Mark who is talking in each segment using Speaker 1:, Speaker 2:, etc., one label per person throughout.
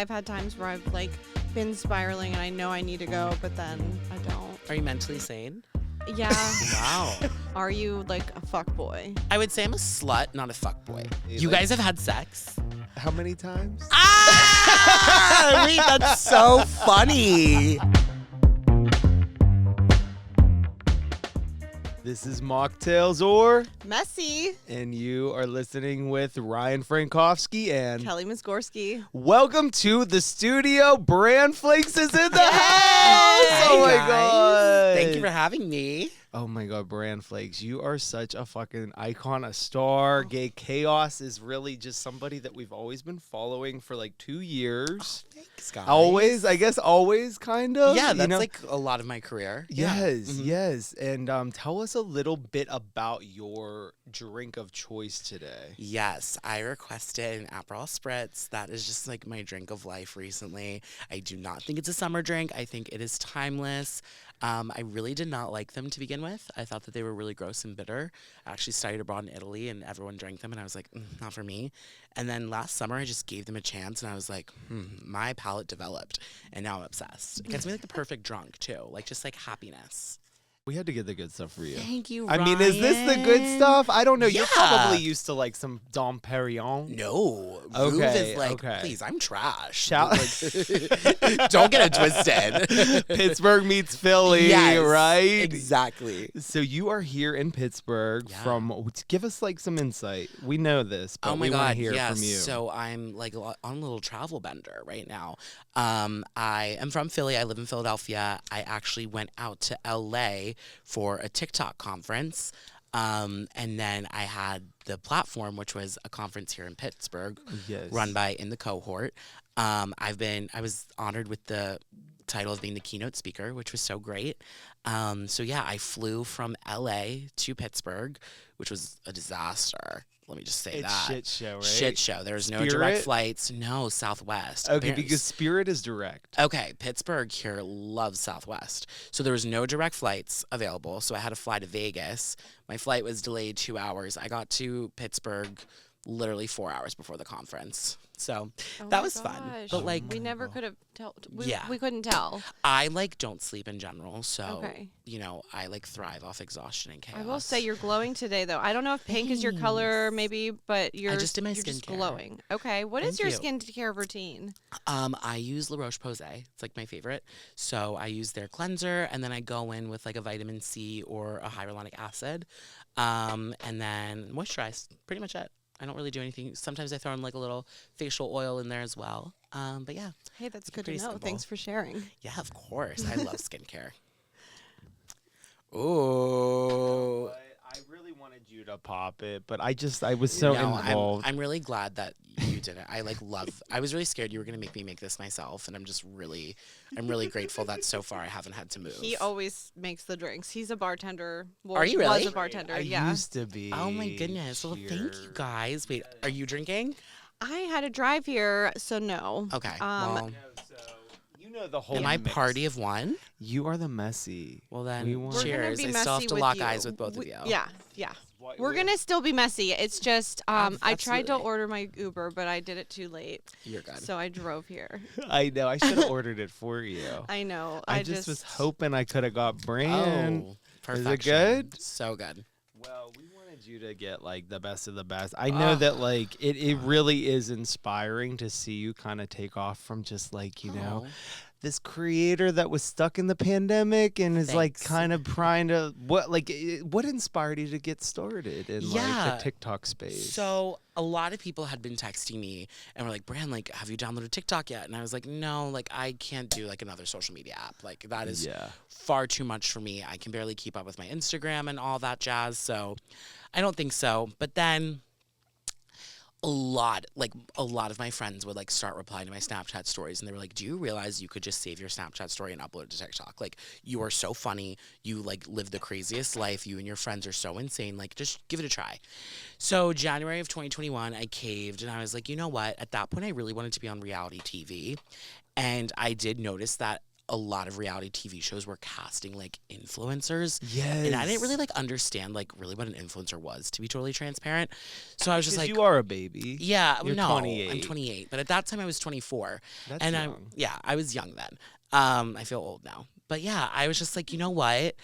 Speaker 1: I've had times where I've like been spiraling and I know I need to go, but then I don't.
Speaker 2: Are you mentally sane?
Speaker 1: Yeah.
Speaker 2: Wow.
Speaker 1: Are you like a fuck boy?
Speaker 2: I would say I'm a slut, not a fuckboy. You
Speaker 3: like-
Speaker 2: guys have had sex?
Speaker 3: How many times?
Speaker 2: Ah! Wait, that's so funny.
Speaker 3: This is Mocktails or,
Speaker 1: Messy.
Speaker 3: and you are listening with Ryan Frankowski and
Speaker 1: Kelly Musgorski.
Speaker 3: welcome to the studio. Bran Flakes is in the house.
Speaker 2: Hi,
Speaker 3: Oh my
Speaker 2: guys.
Speaker 3: god!
Speaker 2: Thank you for having me.
Speaker 3: Oh my god, Bran Flakes, you are such a fucking icon, a star. Gay Chaos is really just somebody that we've always been following for like 2 years.
Speaker 2: Thanks, guys.
Speaker 3: Always, I guess, always kind of.
Speaker 2: Yeah,
Speaker 3: you
Speaker 2: that's
Speaker 3: know?
Speaker 2: like a lot of my career.
Speaker 3: Yes,
Speaker 2: Yeah. Mhm.
Speaker 3: yes. And tell us a little bit about your drink of choice today.
Speaker 2: Yes, I requested an Aperol Spritz. That is just like my drink of life recently. I do not think it's a summer drink. I think it is timeless. I really did not like them to begin with. I thought that they were really gross and bitter. I actually studied abroad in Italy, and everyone drank them, and I was like, not for me. And then last summer, I just gave them a chance, and I was like, my palate developed, and now I'm obsessed. It gets me like the perfect drunk, too. Like, just like happiness.
Speaker 3: We had to get the good stuff for you.
Speaker 2: Thank you,
Speaker 3: I mean, is this the good
Speaker 2: Ryan.
Speaker 3: stuff? I don't know. You're
Speaker 2: Yeah.
Speaker 3: probably used to like some Dom Perignon.
Speaker 2: No.
Speaker 3: Okay,
Speaker 2: Rouge is like,
Speaker 3: okay.
Speaker 2: please, I'm trash.
Speaker 3: Shout-
Speaker 2: Like, don't get it twisted.
Speaker 3: Pittsburgh meets Philly,
Speaker 2: Yes,
Speaker 3: right?
Speaker 2: Exactly.
Speaker 3: So you are here in Pittsburgh
Speaker 2: Yeah.
Speaker 3: from, give us like some insight. We know this, but
Speaker 2: Oh my
Speaker 3: we want
Speaker 2: God,
Speaker 3: to hear
Speaker 2: yes.
Speaker 3: from you.
Speaker 2: So I'm like on a little travel bender right now. I am from Philly. I live in Philadelphia. I actually went out to LA for a TikTok conference. And then I had the platform, which was a conference here in Pittsburgh,
Speaker 3: Yes.
Speaker 2: run by In the Cohort. I was honored with the title of being the keynote speaker, which was so great. So yeah, I flew from LA to Pittsburgh, which was a disaster. Let me just say
Speaker 3: It's
Speaker 2: that.
Speaker 3: shit show, right?
Speaker 2: Shit show. There's no direct
Speaker 3: Spirit?
Speaker 2: flights. No, Southwest.
Speaker 3: Okay,
Speaker 2: Apparently-
Speaker 3: because Spirit is direct.
Speaker 2: Okay, Pittsburgh here loves Southwest. So there was no direct flights available. So I had to fly to Vegas. My flight was delayed 2 hours. I got to Pittsburgh literally 4 hours before the conference. So
Speaker 1: Oh
Speaker 2: that
Speaker 1: my
Speaker 2: was fun.
Speaker 1: gosh.
Speaker 2: But like,
Speaker 1: we never could have tell.
Speaker 2: Yeah.
Speaker 1: We couldn't tell.
Speaker 2: I like don't sleep in general. So,
Speaker 1: Okay.
Speaker 2: you know, I like thrive off exhaustion and chaos.
Speaker 1: I will say you're glowing today, though. I don't know if pink is your color, maybe, but you're
Speaker 2: just did my
Speaker 1: you're just
Speaker 2: skincare.
Speaker 1: glowing. Okay, what is
Speaker 2: Thank
Speaker 1: your
Speaker 2: you.
Speaker 1: skincare routine?
Speaker 2: I use La Roche-Posay. It's like my favorite. So I use their cleanser, and then I go in with like a vitamin C or a hyaluronic acid, and then moisturize. Pretty much it. I don't really do anything. Sometimes I throw in like a little facial oil in there as well. But yeah,
Speaker 1: Hey, that's good to
Speaker 2: pretty
Speaker 1: know.
Speaker 2: simple.
Speaker 1: Thanks for sharing.
Speaker 2: yeah, of course. I love skincare. Ooh.
Speaker 3: I really wanted you to pop it, but I was so
Speaker 2: No,
Speaker 3: involved.
Speaker 2: I'm really glad that you did it. I was really scared you were gonna make me make this myself, and I'm really grateful that so far I haven't had to move.
Speaker 1: He always makes the drinks. He's a bartender. Well,
Speaker 2: Are you
Speaker 1: Was
Speaker 2: really?
Speaker 1: a bartender.
Speaker 3: I
Speaker 1: yeah.
Speaker 3: used to be.
Speaker 2: Oh my goodness. Well, thank you
Speaker 3: here.
Speaker 2: guys. Wait, are you drinking?
Speaker 1: I had to drive here, so no.
Speaker 2: Okay.
Speaker 1: Um,
Speaker 2: Well,
Speaker 3: You know the whole
Speaker 2: am I
Speaker 3: mix.
Speaker 2: party of one?
Speaker 3: You are the messy.
Speaker 2: Well
Speaker 3: We
Speaker 2: then,
Speaker 3: want-
Speaker 1: We're gonna
Speaker 2: cheers.
Speaker 1: be
Speaker 2: I
Speaker 1: messy
Speaker 2: still have to
Speaker 1: with
Speaker 2: lock
Speaker 1: you.
Speaker 2: eyes with both of you.
Speaker 1: Yeah, yeah. We're gonna still be messy. It's just I tried to
Speaker 2: absolutely.
Speaker 1: order my Uber, but I did it too late,
Speaker 2: You're good.
Speaker 1: so I drove here.
Speaker 3: I know. I should have ordered it for you.
Speaker 1: I know.
Speaker 3: I just was hoping I could have got Bran.
Speaker 2: Oh,
Speaker 3: Is
Speaker 2: perfection.
Speaker 3: it good?
Speaker 2: So good.
Speaker 3: Well, we wanted you to get like the best of the best. I know that like it really is inspiring to see you kind of take off from just like, you know,
Speaker 2: Oh.
Speaker 3: this creator that was stuck in the pandemic and is like
Speaker 2: Thanks.
Speaker 3: kind of trying to what inspired you to get started in like
Speaker 2: Yeah.
Speaker 3: the TikTok space?
Speaker 2: So a lot of people had been texting me and were like, Bran, like, have you downloaded TikTok yet? And I was like, no, like, I can't do like another social media app. Like, that is
Speaker 3: yeah.
Speaker 2: far too much for me. I can barely keep up with my Instagram and all that jazz. So I don't think so. But then a lot of my friends would like start replying to my Snapchat stories, and they were like, do you realize you could just save your Snapchat story and upload it to TikTok? Like, you are so funny. You like live the craziest life. You and your friends are so insane. Like, just give it a try. So January of 2021, I caved, and I was like, you know what? At that point, I really wanted to be on reality TV. And I did notice that a lot of reality TV shows were casting like influencers.
Speaker 3: Yes.
Speaker 2: And I didn't really like understand like really what an influencer was, to be totally transparent. So I was just like,
Speaker 3: you are a baby.
Speaker 2: yeah,
Speaker 3: You're
Speaker 2: no,
Speaker 3: 28.
Speaker 2: I'm 28. But at that time I was 24.
Speaker 3: That's
Speaker 2: and
Speaker 3: young.
Speaker 2: I was young then. I feel old now. But yeah, I was just like, you know what?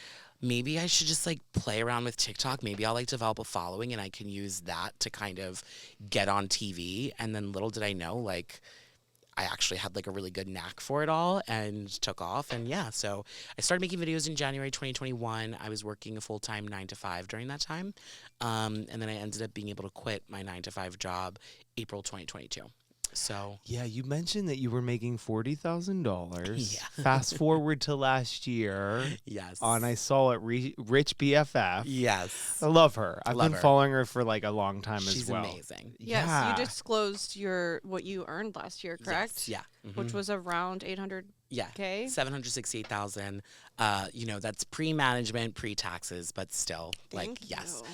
Speaker 2: Maybe I should just like play around with TikTok. Maybe I'll like develop a following and I can use that to kind of get on TV. And then little did I know, like, I actually had like a really good knack for it all and took off. And yeah, so I started making videos in January 2021. I was working a full-time 9 to 5 during that time. And then I ended up being able to quit my 9 to 5 job April 2022. So
Speaker 3: Yeah, you mentioned that you were making $40,000.
Speaker 2: Yeah.
Speaker 3: Fast forward to last year.
Speaker 2: yes.
Speaker 3: On I saw it, Rich BFF.
Speaker 2: Yes.
Speaker 3: I love her. I've
Speaker 2: Love
Speaker 3: been
Speaker 2: her.
Speaker 3: following her for like a long time
Speaker 2: She's
Speaker 3: as well.
Speaker 2: amazing.
Speaker 1: Yes,
Speaker 3: Yeah.
Speaker 1: you disclosed what you earned last year, correct?
Speaker 2: Yes. Yeah.
Speaker 1: Which was around 800K.
Speaker 2: Yeah. 768,000. That's pre-management, pre-taxes, but still,
Speaker 1: Thank
Speaker 2: yes.
Speaker 1: you.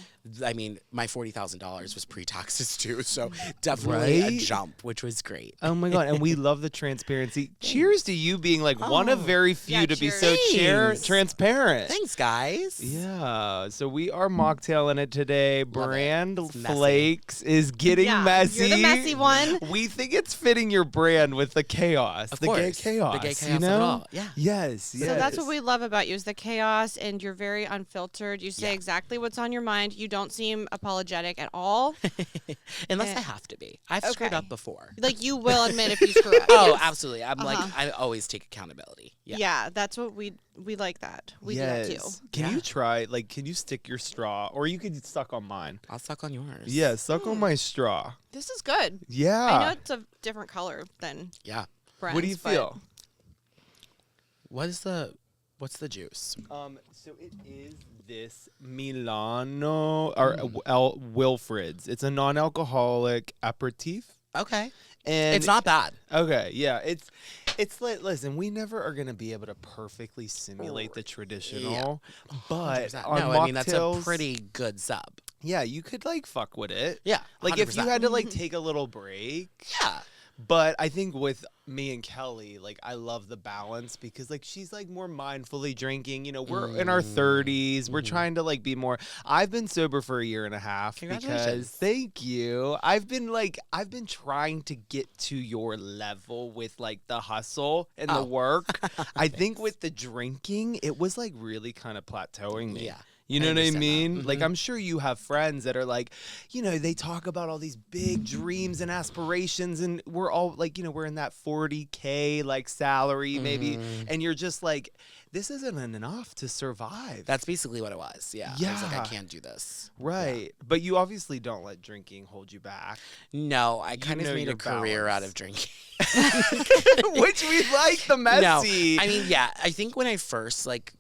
Speaker 2: I mean, my $40,000 was pre-taxes too, so definitely a
Speaker 3: Right?
Speaker 2: jump, which was great.
Speaker 3: Oh my god! And we love the transparency. Cheers to you being like one of
Speaker 2: Oh,
Speaker 3: very few
Speaker 1: yeah,
Speaker 3: to be
Speaker 1: cheers.
Speaker 3: so
Speaker 2: Thanks.
Speaker 3: transparent.
Speaker 2: Thanks, guys.
Speaker 3: Yeah. So we are mocktailing it today.
Speaker 2: Love it.
Speaker 3: Brand
Speaker 2: It's messy.
Speaker 3: Flakes is getting
Speaker 1: Yeah,
Speaker 3: messy.
Speaker 1: you're the messy one.
Speaker 3: We think it's fitting your brand with the chaos,
Speaker 2: Of
Speaker 3: the
Speaker 2: course.
Speaker 3: gay chaos.
Speaker 2: The gay chaos
Speaker 3: you
Speaker 2: of
Speaker 3: know?
Speaker 2: it all. Yeah.
Speaker 3: Yes.
Speaker 1: So that's what we love about you is the chaos, and you're very unfiltered. You say
Speaker 2: Yeah.
Speaker 1: exactly what's on your mind. You don't seem apologetic at all.
Speaker 2: Unless
Speaker 1: Eh.
Speaker 2: I have to be. I've screwed
Speaker 1: Okay.
Speaker 2: up before.
Speaker 1: Like, you will admit if you screw up.
Speaker 2: Oh,
Speaker 1: Yes.
Speaker 2: absolutely. I'm like,
Speaker 1: Uh-huh.
Speaker 2: I always take accountability. Yeah.
Speaker 1: Yeah, that's what we like that. We do that too.
Speaker 3: Can
Speaker 2: Yeah.
Speaker 3: you try? Like, can you stick your straw, or you could suck on mine?
Speaker 2: I'll suck on yours.
Speaker 3: Yeah, suck on my straw.
Speaker 1: This is good.
Speaker 3: Yeah.
Speaker 1: I know it's a different color than
Speaker 2: Yeah.
Speaker 1: Bran's.
Speaker 3: What do you
Speaker 1: but
Speaker 3: feel?
Speaker 2: What's the juice?
Speaker 3: So it is this Milano or Wilfred's. It's a non-alcoholic aperitif,
Speaker 2: Okay.
Speaker 3: and
Speaker 2: It's not bad.
Speaker 3: okay. Yeah, it's like, listen, we never are gonna be able to perfectly simulate the traditional, but
Speaker 2: 100%.
Speaker 3: on
Speaker 2: No, I mean, that's a
Speaker 3: mocktails,
Speaker 2: pretty good sub.
Speaker 3: yeah, you could like fuck with it.
Speaker 2: Yeah.
Speaker 3: Like if you
Speaker 2: 100%.
Speaker 3: had to like take a little break.
Speaker 2: Yeah.
Speaker 3: But I think with me and Kelly, like I love the balance because like she's like more mindfully drinking. You know, we're in our 30s. We're trying to like be more. I've been sober for a year and a half because
Speaker 2: Congratulations.
Speaker 3: thank you. I've been trying to get to your level with like the hustle and the
Speaker 2: Oh.
Speaker 3: work. I think with the drinking, it was like really kind of plateauing me.
Speaker 2: Yeah.
Speaker 3: You
Speaker 2: I
Speaker 3: know what I
Speaker 2: understand that.
Speaker 3: mean? Like,
Speaker 2: Mhm.
Speaker 3: I'm sure you have friends that are like, you know, they talk about all these big dreams and aspirations, and we're all like, you know, we're in that 40K like salary maybe,
Speaker 2: Mhm.
Speaker 3: and you're just like, this isn't enough to survive.
Speaker 2: That's basically what it was. Yeah. I was like,
Speaker 3: Yeah.
Speaker 2: I can't do this.
Speaker 3: right. But you obviously don't let drinking hold you back,
Speaker 2: No, I kind
Speaker 3: know
Speaker 2: of made
Speaker 3: your
Speaker 2: a career out
Speaker 3: balance.
Speaker 2: of drinking.
Speaker 3: which we like the messy.
Speaker 2: No, I mean, yeah, I think when I first like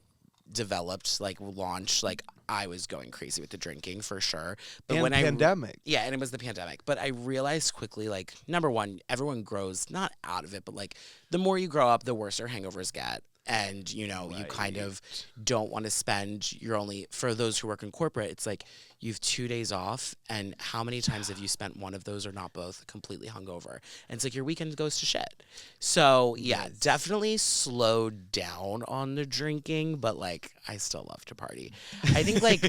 Speaker 2: developed, like launched, like I was going crazy with the drinking for sure. But
Speaker 3: and
Speaker 2: when
Speaker 3: pandemic.
Speaker 2: yeah, and it was the pandemic. But I realized quickly, like, number one, everyone grows not out of it, but like the more you grow up, the worse your hangovers get. And, you know, you kind of don't want to spend your only, for those who work in corporate, it's like you have 2 days off. And how many times have you spent one of those or not both completely hungover? And it's like your weekend goes to shit. So, yeah, definitely slowed down on the drinking, but like I still love to party. I think like,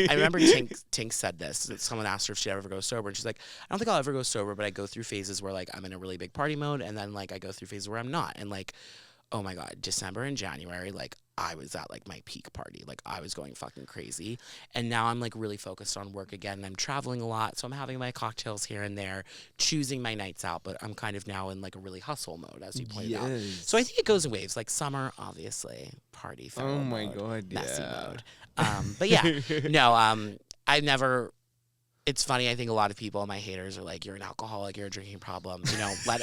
Speaker 2: I remember Tink said this. That someone asked her if she'd ever go sober. And she's like, I don't think I'll ever go sober, but I go through phases where like I'm in a really big party mode. And then like I go through phases where I'm not. And like, oh my God, December and January, like I was at like my peak party. Like I was going fucking crazy. And now I'm like really focused on work again. And I'm traveling a lot. So I'm having my cocktails here and there, choosing my nights out. But I'm kind of now in like a really hustle mode, as you pointed out. So I think it goes in waves. Like summer, obviously, party, feral
Speaker 3: Oh my
Speaker 2: mode,
Speaker 3: God,
Speaker 2: messy
Speaker 3: yeah.
Speaker 2: mode. But yeah, no, I never. It's funny. I think a lot of people, my haters, are like, "You're an alcoholic. You're a drinking problem." You know, let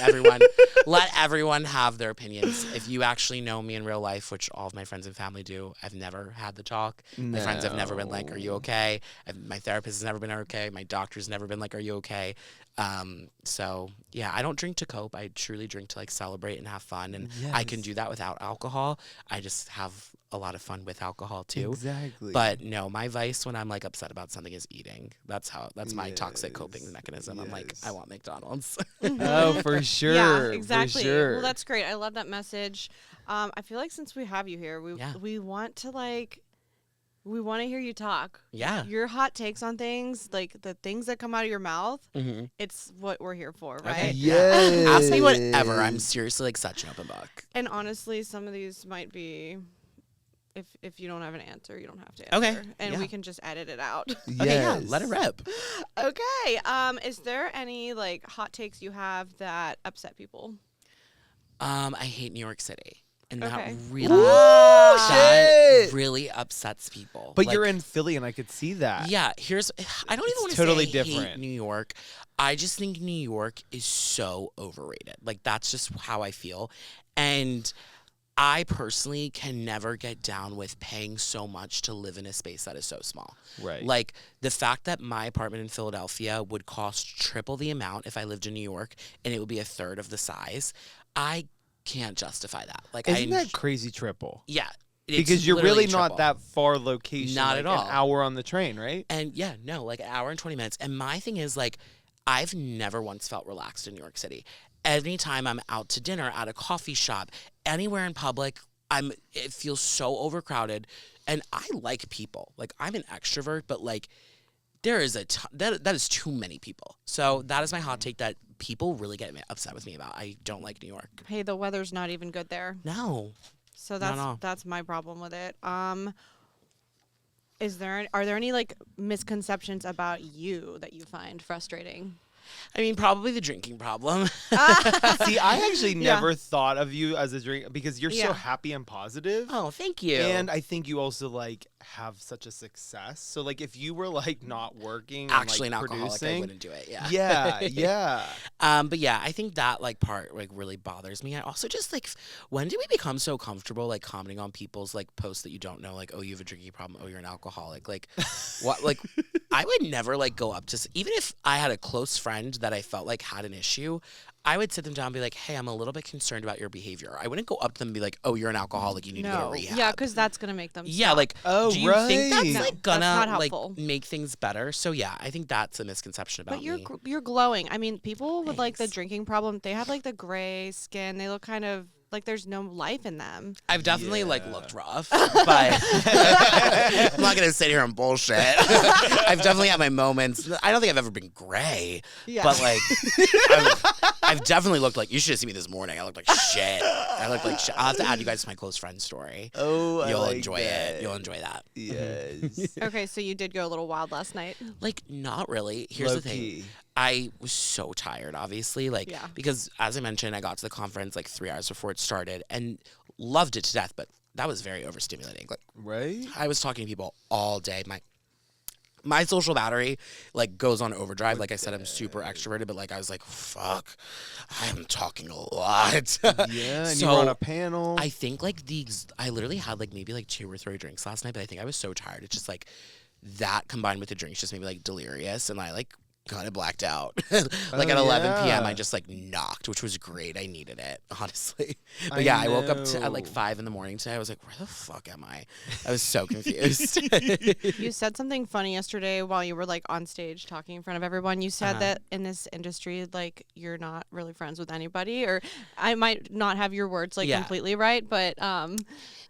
Speaker 2: everyone have their opinions. If you actually know me in real life, which all of my friends and family do, I've never had the talk. My friends have never been like, "Are you okay?" My therapist has never been okay. My doctor's never been like, "Are you okay?" So yeah, I don't drink to cope. I truly drink to like celebrate and have fun, and I can do that without alcohol. I just have a lot of fun with alcohol too.
Speaker 3: Exactly.
Speaker 2: But no, my vice when I'm like upset about something is eating. That's my toxic coping mechanism. I'm like, I want McDonald's.
Speaker 3: oh, for sure.
Speaker 1: Yeah, exactly.
Speaker 3: For sure.
Speaker 1: Well, that's great. I love that message. I feel like since we have you here,
Speaker 2: Yeah.
Speaker 1: we want to hear you talk.
Speaker 2: Yeah.
Speaker 1: Your hot takes on things, like the things that come out of your mouth,
Speaker 2: Mm-hmm.
Speaker 1: it's what we're here for,
Speaker 2: Okay.
Speaker 1: right?
Speaker 3: Yes.
Speaker 2: Ask me whatever. I'm seriously like such an open book.
Speaker 1: And honestly, some of these might be, if you don't have an answer, you don't have to
Speaker 2: Okay,
Speaker 1: answer. And
Speaker 2: yeah.
Speaker 1: we can just edit it out.
Speaker 2: Okay, yeah, let it rip.
Speaker 1: Okay. Is there any like hot takes you have that upset people?
Speaker 2: I hate New York City. And
Speaker 1: Okay.
Speaker 2: that really
Speaker 3: shit.
Speaker 2: really upsets people.
Speaker 3: But
Speaker 2: Like,
Speaker 3: you're in Philly, and I could see that.
Speaker 2: Yeah, I don't even want to
Speaker 3: totally
Speaker 2: say I hate
Speaker 3: different.
Speaker 2: New York. I just think New York is so overrated. Like that's just how I feel. And I personally can never get down with paying so much to live in a space that is so small.
Speaker 3: Right.
Speaker 2: Like the fact that my apartment in Philadelphia would cost triple the amount if I lived in New York and it would be a third of the size. I can't justify that. Like
Speaker 3: Isn't that crazy triple?
Speaker 2: yeah. It's
Speaker 3: Because you're
Speaker 2: literally
Speaker 3: really not
Speaker 2: triple.
Speaker 3: that far location.
Speaker 2: Not
Speaker 3: like
Speaker 2: at all.
Speaker 3: An hour on the train, right?
Speaker 2: And yeah, no, like an hour and 20 minutes. And my thing is like, I've never once felt relaxed in New York City. Anytime I'm out to dinner, at a coffee shop, anywhere in public, it feels so overcrowded. And I like people. Like I'm an extrovert, but like there is that is too many people. So that is my hot take that people really get upset with me about. I don't like New York.
Speaker 1: Hey, the weather's not even good there.
Speaker 2: No.
Speaker 1: So
Speaker 2: No.
Speaker 1: that's my problem with it. Are there any like misconceptions about you that you find frustrating?
Speaker 2: I mean, probably the drinking problem.
Speaker 3: See, I actually
Speaker 1: Yeah.
Speaker 3: never thought of you as a drink because you're so
Speaker 1: Yeah.
Speaker 3: happy and positive.
Speaker 2: Oh, thank you.
Speaker 3: And I think you also like have such a success. So like if you were like not working
Speaker 2: actually
Speaker 3: and,
Speaker 2: an
Speaker 3: like,
Speaker 2: alcoholic, I
Speaker 3: producing,
Speaker 2: wouldn't do it. Yeah.
Speaker 3: yeah.
Speaker 2: But yeah, I think that like part like really bothers me. I also just like, when do we become so comfortable like commenting on people's like posts that you don't know, like, oh, you have a drinking problem, oh, you're an alcoholic, like, what? Like, I would never like go up to even if I had a close friend that I felt like had an issue, I would sit them down and be like, hey, I'm a little bit concerned about your behavior. I wouldn't go up to them and be like, oh, you're an alcoholic, you need to go to rehab.
Speaker 1: Yeah, because that's gonna make them.
Speaker 2: Yeah,
Speaker 1: stop.
Speaker 2: like,
Speaker 3: Oh,
Speaker 2: do you think that's
Speaker 3: right.
Speaker 1: No,
Speaker 2: like
Speaker 1: that's
Speaker 2: gonna
Speaker 1: not
Speaker 2: like
Speaker 1: helpful.
Speaker 2: make things better? So yeah, I think that's a misconception about
Speaker 1: But you're
Speaker 2: me.
Speaker 1: you're glowing. I mean, people with like the
Speaker 2: Thanks.
Speaker 1: drinking problem, they have like the gray skin. They look kind of like there's no life in them.
Speaker 2: I've definitely like
Speaker 3: Yeah.
Speaker 2: looked rough, but I'm not gonna sit here and bullshit. I've definitely had my moments. I don't think I've ever been gray,
Speaker 1: Yeah.
Speaker 2: but like I've definitely looked like, you should have seen me this morning. I looked like shit. I looked like shit. I'll have to add you guys to my close friend story.
Speaker 3: Oh,
Speaker 2: You'll
Speaker 3: I like
Speaker 2: enjoy
Speaker 3: that.
Speaker 2: it. You'll enjoy that.
Speaker 3: Yes.
Speaker 1: Okay, so you did go a little wild last night.
Speaker 2: Like, not really. Here's
Speaker 3: Low
Speaker 2: the thing.
Speaker 3: key.
Speaker 2: I was so tired, obviously, like,
Speaker 1: Yeah.
Speaker 2: because as I mentioned, I got to the conference like 3 hours before it started and loved it to death, but that was very overstimulating. Like,
Speaker 3: Right?
Speaker 2: I was talking to people all day. My social battery like goes on overdrive. Like I said, I'm super extroverted, but like I was like, fuck, I'm talking a lot.
Speaker 3: Yeah, and you were on
Speaker 2: So,
Speaker 3: a panel.
Speaker 2: I think like I literally had like maybe like 2 or 3 drinks last night, but I think I was so tired. It's just like that combined with the drinks just made me like delirious, and I like kind of blacked out. Like at 11 p.m.
Speaker 3: yeah.
Speaker 2: I just like knocked, which was great. I needed it, honestly. But
Speaker 3: I
Speaker 2: yeah, I woke up at like
Speaker 3: know.
Speaker 2: 5 in the morning today. I was like, where the fuck am I? I was so confused.
Speaker 1: You said something funny yesterday while you were like on stage talking in front of everyone. You said
Speaker 2: Uh-huh.
Speaker 1: that in this industry, like you're not really friends with anybody, or I might not have your words like
Speaker 2: Yeah.
Speaker 1: completely right, but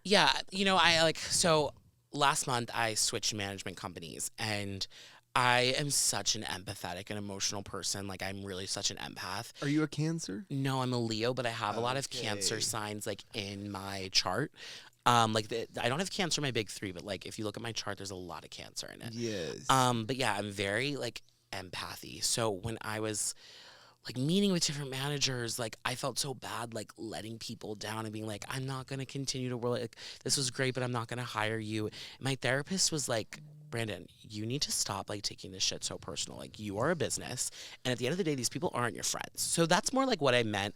Speaker 2: Yeah, I like, so last month I switched management companies, and I am such an empathetic and emotional person. Like, I'm really such an empath.
Speaker 3: Are you a Cancer?
Speaker 2: No, I'm a Leo, but I have a lot of Cancer
Speaker 3: Okay.
Speaker 2: signs like in my chart. Like I don't have Cancer in my big 3, but like if you look at my chart, there's a lot of Cancer in it.
Speaker 3: Yes.
Speaker 2: But yeah, I'm very like empathy. So when I was like meeting with different managers, like I felt so bad, like letting people down and being like, I'm not gonna continue to work. Like, this was great, but I'm not gonna hire you. My therapist was like, Brandon, you need to stop like taking this shit so personal. Like, you are a business, and at the end of the day, these people aren't your friends. So that's more like what I meant.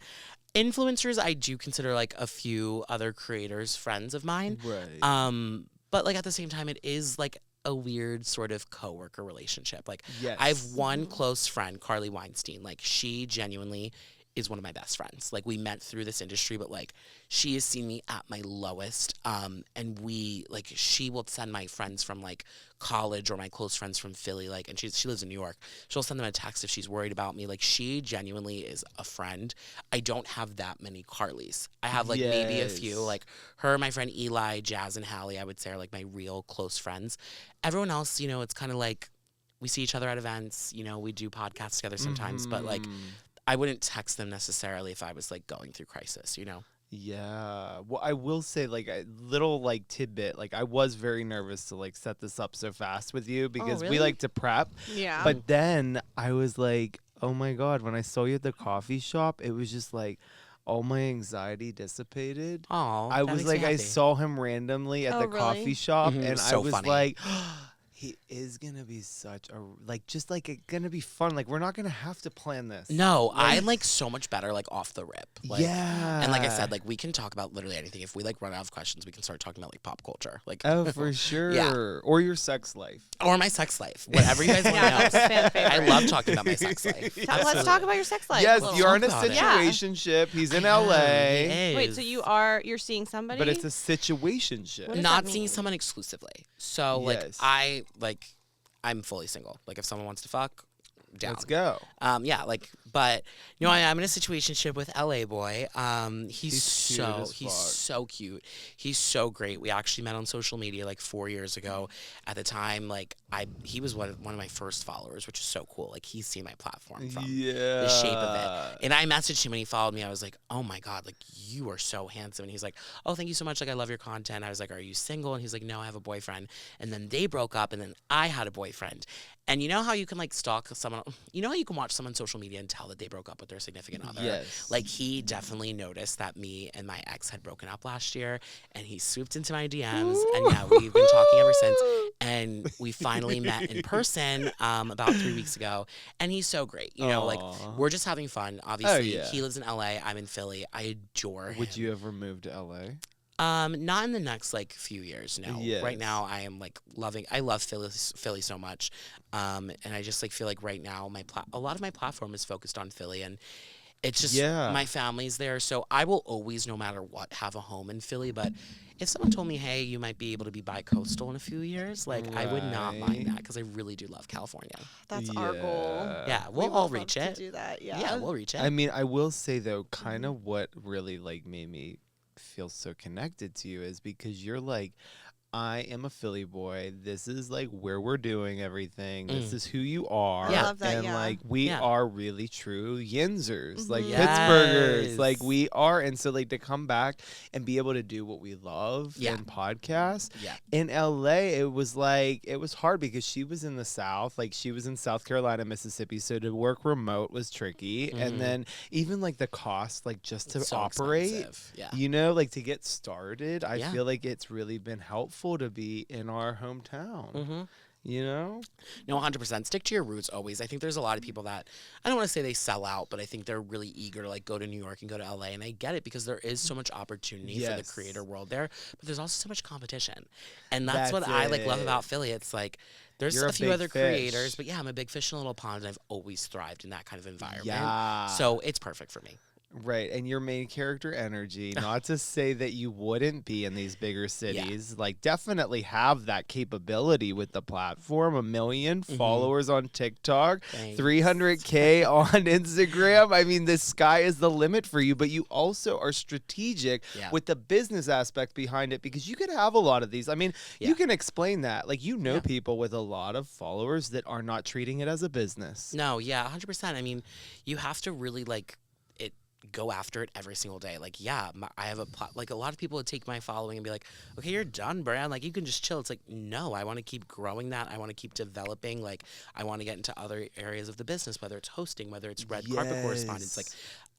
Speaker 2: Influencers, I do consider like a few other creators friends of mine.
Speaker 3: right.
Speaker 2: But like at the same time, it is like a weird sort of coworker relationship. Like,
Speaker 3: Yes.
Speaker 2: I have one close friend, Carly Weinstein. Like, she genuinely is one of my best friends. Like, we met through this industry, but like, she has seen me at my lowest. And she will send my friends from like college or my close friends from Philly, like, and she lives in New York. She'll send them a text if she's worried about me. Like, she genuinely is a friend. I don't have that many Carlys. I have like maybe a few, like her, my friend Eli, Jazz, and Hallie, I would say are like my real close friends. Everyone else, you know, it's kind of like we see each other at events, you know, we do podcasts together sometimes, but like I wouldn't text them necessarily if I was like going through crisis, you know?
Speaker 3: Yeah. Well, I will say, like, a little, like, tidbit. Like, I was very nervous to, like, set this up so fast with you because we
Speaker 1: really?
Speaker 3: like to prep.
Speaker 1: Yeah.
Speaker 3: But then I was like, oh, my God. When I saw you at the coffee shop, it was just like all my anxiety dissipated.
Speaker 2: Oh,
Speaker 3: I was like, I saw him randomly at
Speaker 1: Oh,
Speaker 3: the
Speaker 1: really?
Speaker 3: coffee shop,
Speaker 2: Mhm,
Speaker 3: and I
Speaker 2: so
Speaker 3: was
Speaker 2: funny.
Speaker 3: like, he is gonna be such a gonna be fun. Like, we're not gonna have to plan this.
Speaker 2: No, I'm like so much better like off the rip. Like,
Speaker 3: Yeah.
Speaker 2: And like I said, like we can talk about literally anything. If we like run out of questions, we can start talking about like pop culture. Like
Speaker 3: Oh, for sure. Or your sex life.
Speaker 2: or my sex life. Whatever you guys want to
Speaker 1: Yeah,
Speaker 2: know.
Speaker 1: that's a fan favorite.
Speaker 2: I love talking about my sex life.
Speaker 1: Let's
Speaker 2: Absolutely.
Speaker 1: talk about your sex life.
Speaker 3: Yes,
Speaker 1: a little.
Speaker 3: you're in a
Speaker 2: Talk about it.
Speaker 1: Yeah.
Speaker 3: situationship. He's in
Speaker 2: I am,
Speaker 3: LA.
Speaker 2: he
Speaker 1: Wait,
Speaker 2: is.
Speaker 1: so you're seeing somebody?
Speaker 3: But it's a situationship.
Speaker 1: What does
Speaker 2: Not
Speaker 1: that
Speaker 2: seeing
Speaker 1: mean?
Speaker 2: someone exclusively. So like
Speaker 3: Yes.
Speaker 2: I'm fully single. Like if someone wants to fuck, down.
Speaker 3: Let's go.
Speaker 2: Yeah, like, but you know, I'm in a situationship with LA boy.
Speaker 3: He's cute as fuck.
Speaker 2: so cute. He's so great. We actually met on social media like 4 years ago. At the time, like he was one of my first followers, which is so cool. Like he's seen my platform from the shape of it. And I messaged him when he followed me. I was like, oh my God, like you are so handsome. And he's like, oh, thank you so much. Like I love your content. I was like, are you single? And he's like, no, I have a boyfriend. And then they broke up, and then I had a boyfriend. And you know how you can like stalk someone, you know how you can watch someone's social media and tell that they broke up with their significant other?
Speaker 3: Yes.
Speaker 2: Like he definitely noticed that me and my ex had broken up last year, and he swooped into my DMs. And yeah, we've been talking ever since. And we finally met in person about 3 weeks ago. And he's so great. You know, like we're just having fun. Obviously,
Speaker 3: yeah.
Speaker 2: he lives in LA. I'm in Philly. I adore him.
Speaker 3: Would you ever move to LA?
Speaker 2: Not in the next like few years. No.
Speaker 3: Yes.
Speaker 2: Right now, I am like I love Philly so much, and I just like feel like right now a lot of my platform is focused on Philly, and it's just my family's there, so I will always, no matter what, have a home in Philly. But if someone told me, hey, you might be able to be bi-coastal in a few years, like I would not mind that because I really do love California.
Speaker 1: That's our goal.
Speaker 2: Yeah,
Speaker 1: We
Speaker 2: we'll
Speaker 1: would
Speaker 2: all
Speaker 1: love
Speaker 2: reach
Speaker 1: to
Speaker 2: it.
Speaker 1: do that.
Speaker 2: Yeah, we'll reach it.
Speaker 3: I mean, I will say though, kind of what really like made me feel so connected to you is because you're like, I am a Philly boy. This is like where we're doing everything. This is who you are.
Speaker 1: I love that,
Speaker 3: and
Speaker 1: yeah.
Speaker 3: like we are really true Yinzers, like
Speaker 2: Yes.
Speaker 3: Pittsburghers. Like we are. And so like to come back and be able to do what we love and podcast.
Speaker 2: Yeah.
Speaker 3: In LA, it was like it was hard because she was in the South. Like she was in South Carolina, Mississippi. So to work remote was tricky. And then even like the cost, like just to
Speaker 2: So
Speaker 3: operate,
Speaker 2: expensive. Yeah.
Speaker 3: you know, like to get started, I
Speaker 2: Yeah.
Speaker 3: feel like it's really been helpful to be in our hometown. You know?
Speaker 2: No, 100%. Stick to your roots always. I think there's a lot of people that, I don't want to say they sell out, but I think they're really eager to like go to New York and go to LA. And I get it because there is so much opportunity for the creator world there, but there's also so much competition. And that's what I like love about Philly. It's like, there's
Speaker 3: You're
Speaker 2: a
Speaker 3: a
Speaker 2: few
Speaker 3: big
Speaker 2: other
Speaker 3: fish.
Speaker 2: creators, but yeah, I'm a big fish in a little pond, and I've always thrived in that kind of environment.
Speaker 3: Yeah.
Speaker 2: So it's perfect for me.
Speaker 3: Right, and your main character energy, not to say that you wouldn't be in these bigger cities, like definitely have that capability with the platform, 1 million followers on TikTok,
Speaker 2: Thanks.
Speaker 3: 300K on Instagram. I mean, the sky is the limit for you, but you also are strategic with the business aspect behind it because you could have a lot of these. I mean, you can explain that. Like, you know people with a lot of followers that are not treating it as a business.
Speaker 2: No, yeah, 100%. I mean, you have to really like go after it every single day. Like, yeah, I have like a lot of people would take my following and be like, okay, you're done, Bran. Like, you can just chill. It's like, no, I want to keep growing that. I want to keep developing. Like, I want to get into other areas of the business, whether it's hosting, whether it's red carpet correspondence. Like,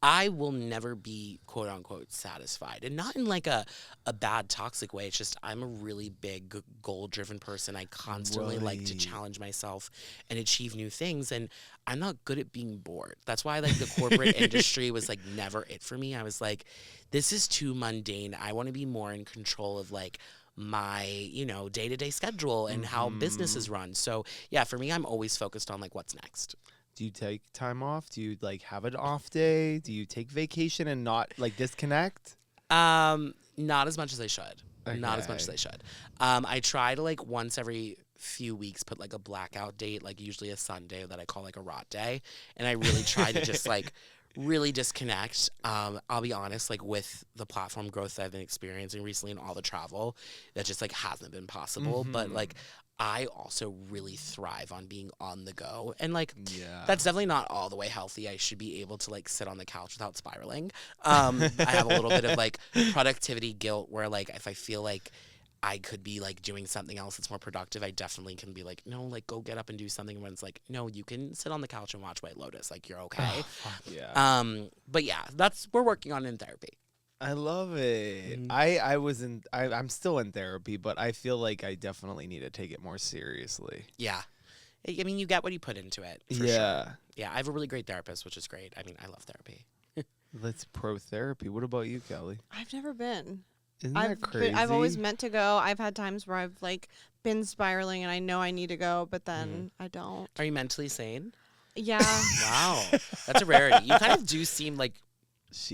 Speaker 2: I will never be quote unquote satisfied, and not in like a bad toxic way. It's just I'm a really big goal driven person. I constantly like to challenge myself and achieve new things, and I'm not good at being bored. That's why like the corporate industry was like never it for me. I was like, this is too mundane. I want to be more in control of like my, you know, day-to-day schedule and how business is run. So yeah, for me, I'm always focused on like what's next.
Speaker 3: Do you take time off? Do you like have an off day? Do you take vacation and not like disconnect?
Speaker 2: Not as much as I should. Not as much as I should. I try to like once every few weeks put like a blackout date, like usually a Sunday that I call like a rot day, and I really try to just like really disconnect. I'll be honest, like with the platform growth that I've been experiencing recently and all the travel, that just like hasn't been possible. But like I also really thrive on being on the go, and like that's definitely not all the way healthy. I should be able to like sit on the couch without spiraling. I have a little bit of like productivity guilt where like if I feel like I could be like doing something else that's more productive, I definitely can be like, no, like go get up and do something. When it's like, no, you can sit on the couch and watch White Lotus, like you're okay. But yeah, we're working on in therapy.
Speaker 3: I love it. I'm still in therapy, but I feel like I definitely need to take it more seriously.
Speaker 2: Yeah. I mean, you get what you put into it. For sure. Yeah. I have a really great therapist, which is great. I mean, I love therapy.
Speaker 3: That's pro therapy. What about you, Kelly?
Speaker 1: I've never been.
Speaker 3: Isn't that crazy?
Speaker 1: I've always meant to go. I've had times where I've like been spiraling and I know I need to go, but then I don't.
Speaker 2: Are you mentally sane?
Speaker 1: Yeah.
Speaker 2: Wow. That's a rarity. You kind of do seem like,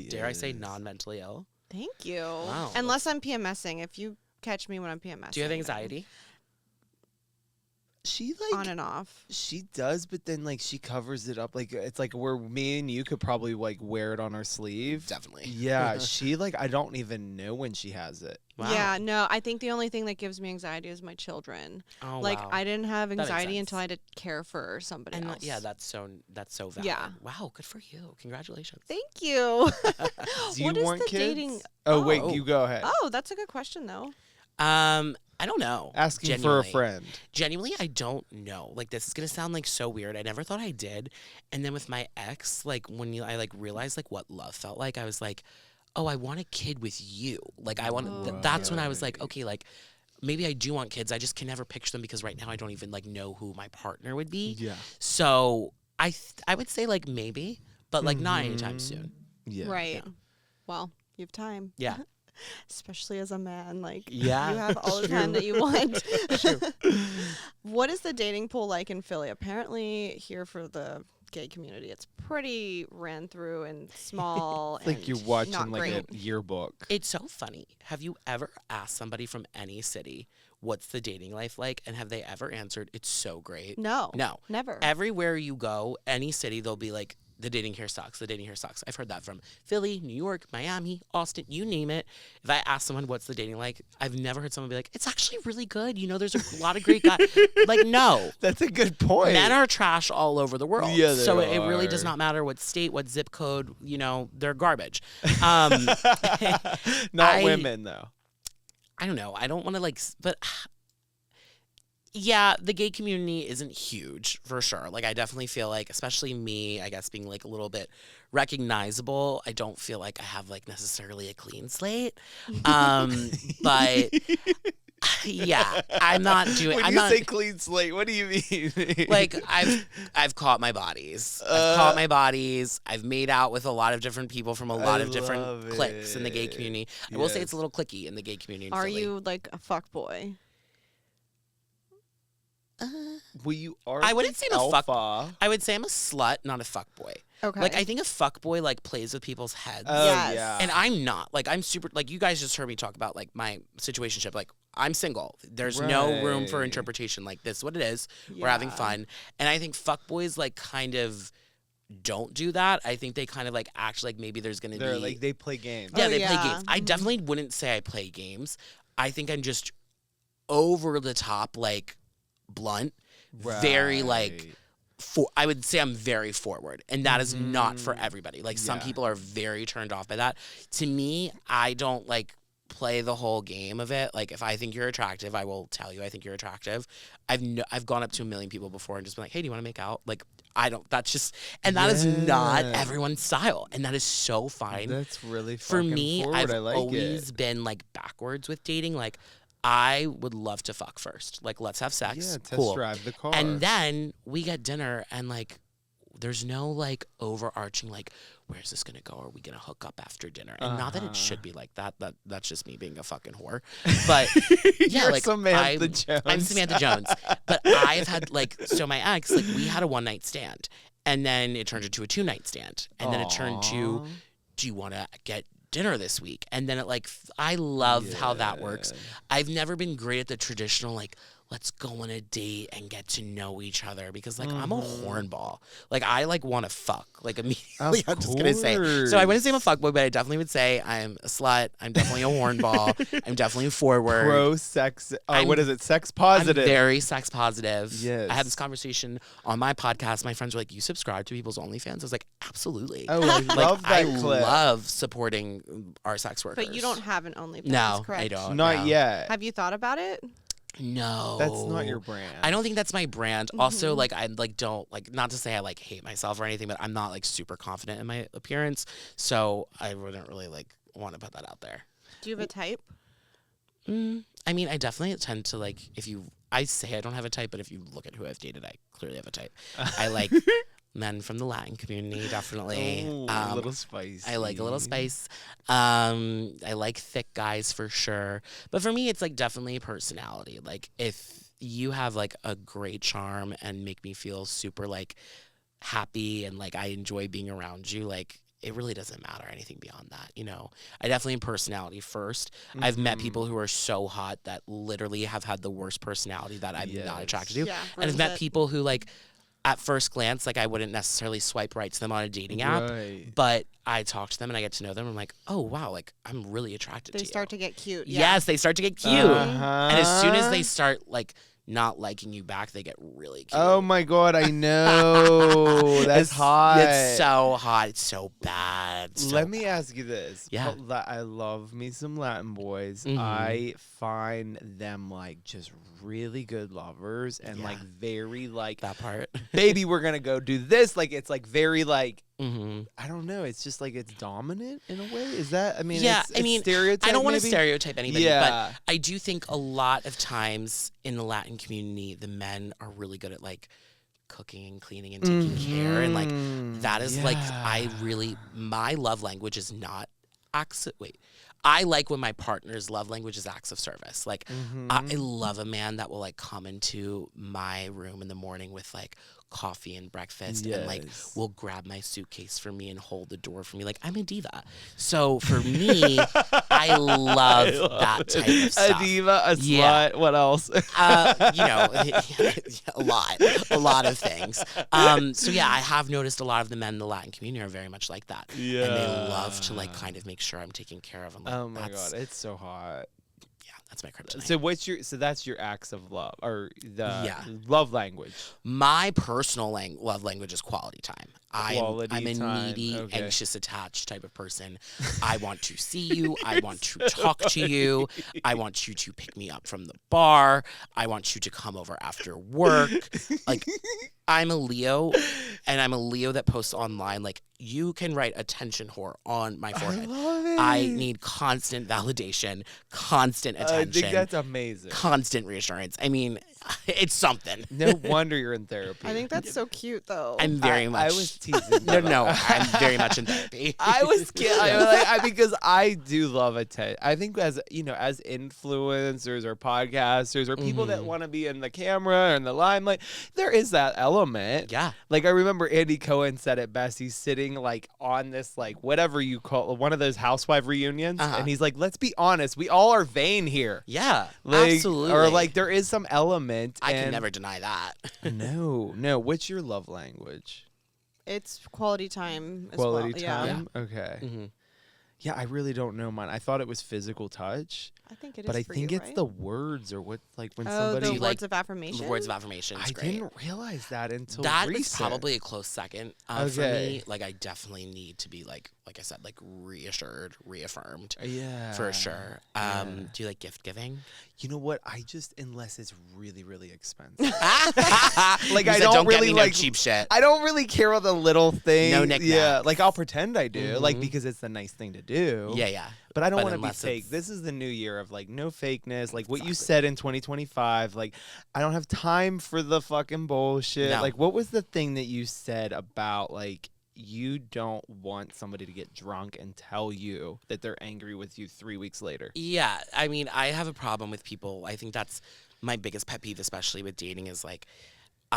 Speaker 2: dare I say,
Speaker 3: is.
Speaker 2: non-mentally ill.
Speaker 1: Thank you.
Speaker 2: Wow.
Speaker 1: Unless I'm PMSing. If you catch me when I'm PMSing.
Speaker 2: Do you have anxiety?
Speaker 3: She like
Speaker 1: on and off.
Speaker 3: She does, but then like she covers it up. Like it's like where me and you could probably like wear it on our sleeve.
Speaker 2: Definitely.
Speaker 3: Yeah, she like I don't even know when she has it.
Speaker 2: Wow.
Speaker 1: Yeah, no, I think the only thing that gives me anxiety is my children.
Speaker 2: Oh,
Speaker 1: like
Speaker 2: wow.
Speaker 1: I didn't have
Speaker 2: makes
Speaker 1: anxiety
Speaker 2: sense.
Speaker 1: until I had to care for somebody else.
Speaker 2: Yeah, that's so valid.
Speaker 1: Yeah.
Speaker 2: Wow, good for you. Congratulations.
Speaker 1: Thank you.
Speaker 3: Do you
Speaker 1: What is
Speaker 3: want
Speaker 1: the
Speaker 3: kids?
Speaker 1: dating?
Speaker 3: Oh wait, you go ahead.
Speaker 1: Oh, that's a good question though.
Speaker 2: I don't know.
Speaker 3: Asking for a friend.
Speaker 2: Genuinely, I don't know. Like, this is gonna sound like so weird. I never thought I did. And then with my ex, like I like realized like what love felt like, I was like, oh, I want a kid with you. Like I want. That's when I was like, okay, like maybe I do want kids. I just can never picture them because right now I don't even like know who my partner would be.
Speaker 3: Yeah.
Speaker 2: So I would say like maybe, but like not anytime soon.
Speaker 3: Yeah.
Speaker 1: Right.
Speaker 2: Yeah.
Speaker 1: Well, you have time.
Speaker 2: Yeah.
Speaker 1: Especially as a man, like
Speaker 2: Yeah,
Speaker 1: you have all the time that you want. What is the dating pool like in Philly? Apparently, here for the gay community, it's pretty ran through and small.
Speaker 3: It's like
Speaker 1: and
Speaker 3: you're watching
Speaker 1: not
Speaker 3: like
Speaker 1: great.
Speaker 3: a yearbook.
Speaker 2: It's so funny. Have you ever asked somebody from any city what's the dating life like, and have they ever answered it's so great?
Speaker 1: No,
Speaker 2: Never.
Speaker 1: never.
Speaker 2: Everywhere you go, any city, they'll be like, the dating here sucks. The dating here sucks. I've heard that from Philly, New York, Miami, Austin, you name it. If I ask someone what's the dating like, I've never heard someone be like, it's actually really good. You know, there's a lot of great guys. Like, no.
Speaker 3: That's a good point.
Speaker 2: Men are trash all over the world.
Speaker 3: Yeah, they
Speaker 2: so it really
Speaker 3: are.
Speaker 2: does not matter what state, what zip code, you know, they're garbage.
Speaker 3: Not women though.
Speaker 2: I don't know. I don't want to like, but yeah, the gay community isn't huge for sure. Like I definitely feel like, especially me, I guess being like a little bit recognizable, I don't feel like I have like necessarily a clean slate. But yeah, I'm not doing.
Speaker 3: When
Speaker 2: I'm
Speaker 3: you
Speaker 2: not,
Speaker 3: say clean slate, what do you mean?
Speaker 2: like I've caught my bodies. I've caught my bodies. I've made out with a lot of different people from a lot of different
Speaker 3: love
Speaker 2: cliques in the gay
Speaker 3: it.
Speaker 2: community. I will say
Speaker 3: Yes.
Speaker 2: it's a little cliquey in the gay community. In
Speaker 1: Are
Speaker 2: Philly.
Speaker 1: you like a fuck boy?
Speaker 3: Well, you are.
Speaker 2: I wouldn't say I'm a fuck.
Speaker 3: alpha.
Speaker 2: I would say I'm a slut, not a fuck boy.
Speaker 1: Okay.
Speaker 2: Like I think a fuck boy like plays with people's heads.
Speaker 3: Oh
Speaker 1: Yes.
Speaker 3: yeah.
Speaker 2: And I'm not. Like I'm super like you guys just heard me talk about like my situationship. Like I'm single. There's no room for
Speaker 3: Right.
Speaker 2: interpretation. Like this is what it is. We're having
Speaker 1: Yeah.
Speaker 2: fun. And I think fuckboys like kind of don't do that. I think they kind of like actually like maybe there's gonna
Speaker 3: They're
Speaker 2: be
Speaker 3: like they play games.
Speaker 2: yeah,
Speaker 1: Oh,
Speaker 2: they play
Speaker 1: yeah.
Speaker 2: games. I
Speaker 1: Mhm.
Speaker 2: definitely wouldn't say I play games. I think I'm just over the top, like blunt, very like
Speaker 3: Right.
Speaker 2: I would say I'm very forward, and that is not for
Speaker 3: Mhm.
Speaker 2: everybody. Like some
Speaker 3: Yeah.
Speaker 2: people are very turned off by that. To me, I don't like play the whole game of it. Like if I think you're attractive, I will tell you I think you're attractive. I've gone up to 1 million people before and just been like, hey, do you want to make out? Like I don't. That's just and that is not
Speaker 3: Yeah.
Speaker 2: everyone's style, and that is so fine.
Speaker 3: That's really
Speaker 2: For
Speaker 3: fucking
Speaker 2: me,
Speaker 3: forward.
Speaker 2: I've
Speaker 3: I like
Speaker 2: always
Speaker 3: it.
Speaker 2: been like backwards with dating. Like I would love to fuck first. Like let's have sex.
Speaker 3: Yeah, test
Speaker 2: cool.
Speaker 3: drive the car.
Speaker 2: And then we get dinner and like there's no like overarching like where's this gonna go? Are we gonna hook up after dinner? And not that it should be like that. That's just me being a fucking whore. But yeah,
Speaker 3: You're
Speaker 2: like
Speaker 3: Samantha
Speaker 2: I'm
Speaker 3: Jones.
Speaker 2: Samantha Jones. But I've had like so my ex, like we had a one night stand. And then it turned into a 2-night stand. And then it turned to,
Speaker 3: Aw.
Speaker 2: do you want to get dinner this week? And then I love how that works. I've never been great at the traditional, like, let's go on a date and get to know each other because, like, I'm a hornball. Like, I, like, want to fuck, like, immediately. I'm just going to say. So I wouldn't say I'm a fuckboy, but I definitely would say I'm a slut. I'm definitely a hornball. I'm definitely forward.
Speaker 3: Pro-sex. What is it? Sex positive.
Speaker 2: I'm very sex positive.
Speaker 3: Yes.
Speaker 2: I had this conversation on my podcast. My friends were like, you subscribe to people's OnlyFans? I was like, absolutely.
Speaker 3: Oh, I love that clip.
Speaker 2: Love supporting our sex workers.
Speaker 1: But you don't have an OnlyFans,
Speaker 2: No,
Speaker 1: correct?
Speaker 2: I don't.
Speaker 3: Not
Speaker 2: no.
Speaker 3: yet.
Speaker 1: Have you thought about it?
Speaker 2: No.
Speaker 3: That's not your brand.
Speaker 2: I don't think that's my brand. Also, like, I don't, like, not to say I, like, hate myself or anything, but I'm not, like, super confident in my appearance. So I wouldn't really, like, want to put that out there.
Speaker 1: Do you have a type?
Speaker 2: I mean, I definitely tend to, like, I say I don't have a type, but if you look at who I've dated, I clearly have a type. I like men from the Latin community, definitely.
Speaker 3: A little spicy.
Speaker 2: I like a little spice. I like thick guys for sure. But for me, it's, like, definitely personality. Like, if you have, like, a great charm and make me feel super, like, happy and, like, I enjoy being around you, like, it really doesn't matter anything beyond that, you know. I definitely am personality first. I've met people who are so hot that literally have had the worst personality that I'm not attracted to.
Speaker 1: Yeah,
Speaker 2: and I've met people who, like, at first glance, like, I wouldn't necessarily swipe right to them on a dating app, but I talk to them and I get to know them. I'm like, oh, wow, like, I'm really attracted to you.
Speaker 1: They start to get cute. Yeah.
Speaker 2: Yes, they start to get cute. And as soon as they start, like, not liking you back, they get really cute.
Speaker 3: Oh my God, I know. That's hot.
Speaker 2: It's so hot. It's so bad.
Speaker 3: Let me ask you this.
Speaker 2: Yeah.
Speaker 3: I love me some Latin boys. I find them, like, just really good lovers and, like, very, like,
Speaker 2: that part.
Speaker 3: baby, we're going to go do this. Like, it's, like, very, like, I don't know. It's just, like, it's dominant in a way. Is that, I mean, it's stereotype,
Speaker 2: I don't want to
Speaker 3: maybe?
Speaker 2: Stereotype anybody,
Speaker 3: Yeah.
Speaker 2: but I do think a lot of times in the Latin community, the men are really good at, like, cooking and cleaning and taking care. And, like, that is, like, my love language is not I like when my partner's love language is acts of service. Like, I love a man that will, like, come into my room in the morning with, like, coffee and breakfast and, like, will grab my suitcase for me and hold the door for me. Like, I'm a diva. So for me, I love that type of stuff.
Speaker 3: A diva, a slut, what else?
Speaker 2: You know, a lot of things. So yeah, I have noticed a lot of the men in the Latin community are very much like that.
Speaker 3: Yeah.
Speaker 2: And they love to, like, kind of make sure I'm taken care of. And, like,
Speaker 3: Oh my God, it's so hot.
Speaker 2: Yeah, that's my kryptonite.
Speaker 3: So that's your acts of love, or the love language.
Speaker 2: My personal love language is quality time. I'm a
Speaker 3: time.
Speaker 2: needy, anxious, attached type of person. I want to see you. I want to talk to you. I want you to pick me up from the bar. I want you to come over after work. Like, I'm a Leo, and I'm a Leo that posts online, like, you can write attention whore on my forehead.
Speaker 3: I love it.
Speaker 2: I need constant validation, constant attention.
Speaker 3: I think that's amazing.
Speaker 2: Constant reassurance. I mean, it's something.
Speaker 3: No wonder you're in therapy.
Speaker 1: I think that's so cute, though.
Speaker 2: I'm very much.
Speaker 3: I was teasing.
Speaker 2: No, I'm very much in therapy.
Speaker 3: I was kidding. Because I do love attention. I think as influencers or podcasters or people that want to be in the camera or in the limelight, there is that element.
Speaker 2: Yeah.
Speaker 3: Like, I remember Andy Cohen said it best. He's sitting, like, on this, like, whatever you call one of those housewife reunions, and he's like, let's be honest, we all are vain here.
Speaker 2: Yeah,
Speaker 3: like,
Speaker 2: absolutely.
Speaker 3: Or, like, there is some element.
Speaker 2: I can never deny that.
Speaker 3: No. What's your love language?
Speaker 1: It's quality time as
Speaker 3: Quality
Speaker 1: well.
Speaker 3: time? Yeah. Okay. Yeah, I really don't know mine. I thought it was physical touch.
Speaker 1: I think it is.
Speaker 3: But I
Speaker 1: for
Speaker 3: think
Speaker 1: you,
Speaker 3: it's
Speaker 1: right?
Speaker 3: the words or what, like, when
Speaker 1: Oh,
Speaker 3: somebody.
Speaker 1: the words of affirmation.
Speaker 2: Words of affirmation.
Speaker 3: I
Speaker 2: Great.
Speaker 3: didn't realize that until
Speaker 2: That
Speaker 3: recent.
Speaker 2: is probably a close second for me. Like, I definitely need to be, like I said, like, reassured, reaffirmed.
Speaker 3: Yeah.
Speaker 2: For sure. Do you like gift giving?
Speaker 3: You know what? Unless it's really, really expensive.
Speaker 2: Like,
Speaker 3: I don't really
Speaker 2: get me
Speaker 3: like
Speaker 2: no cheap shit.
Speaker 3: I don't really care about the little things.
Speaker 2: No knickknacks.
Speaker 3: Yeah, like, I'll pretend I do, like, because it's the nice thing to do.
Speaker 2: Yeah.
Speaker 3: But I don't want to be
Speaker 2: unless
Speaker 3: fake.
Speaker 2: it's-
Speaker 3: This is the new year of, like, no fakeness. Like, what you said in 2025. Like, I don't have time for the fucking bullshit.
Speaker 2: No.
Speaker 3: Like, what was the thing that you said about, like, you don't want somebody to get drunk and tell you that they're angry with you 3 weeks later?
Speaker 2: Yeah, I mean, I have a problem with people. I think that's my biggest pet peeve, especially with dating, is, like,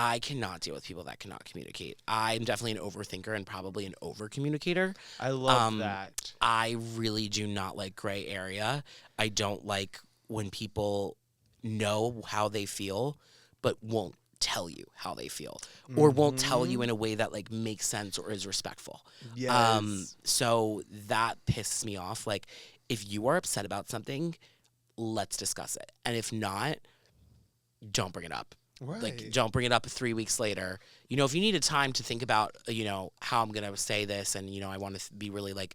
Speaker 2: I cannot deal with people that cannot communicate. I'm definitely an overthinker and probably an over communicator.
Speaker 3: I love that.
Speaker 2: I really do not like gray area. I don't like when people know how they feel but won't tell you how they feel or won't tell you in a way that like makes sense or is respectful.
Speaker 3: Yes.
Speaker 2: So that pisses me off. Like, if you are upset about something, let's discuss it. And if not, don't bring it up.
Speaker 3: Right.
Speaker 2: Like, don't bring it up 3 weeks later. You know, if you need a time to think about, you know, how I'm going to say this and, you know, I want to be really like,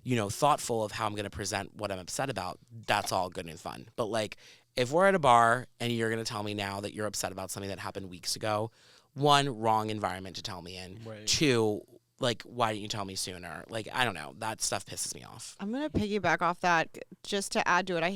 Speaker 2: you know, thoughtful of how I'm going to present what I'm upset about, that's all good and fun. But like, if we're at a bar and you're going to tell me now that you're upset about something that happened weeks ago, one, wrong environment to tell me in.
Speaker 3: Right.
Speaker 2: Two, like, why didn't you tell me sooner? Like, I don't know. That stuff pisses me off.
Speaker 1: I'm gonna piggyback off that just to add to it. I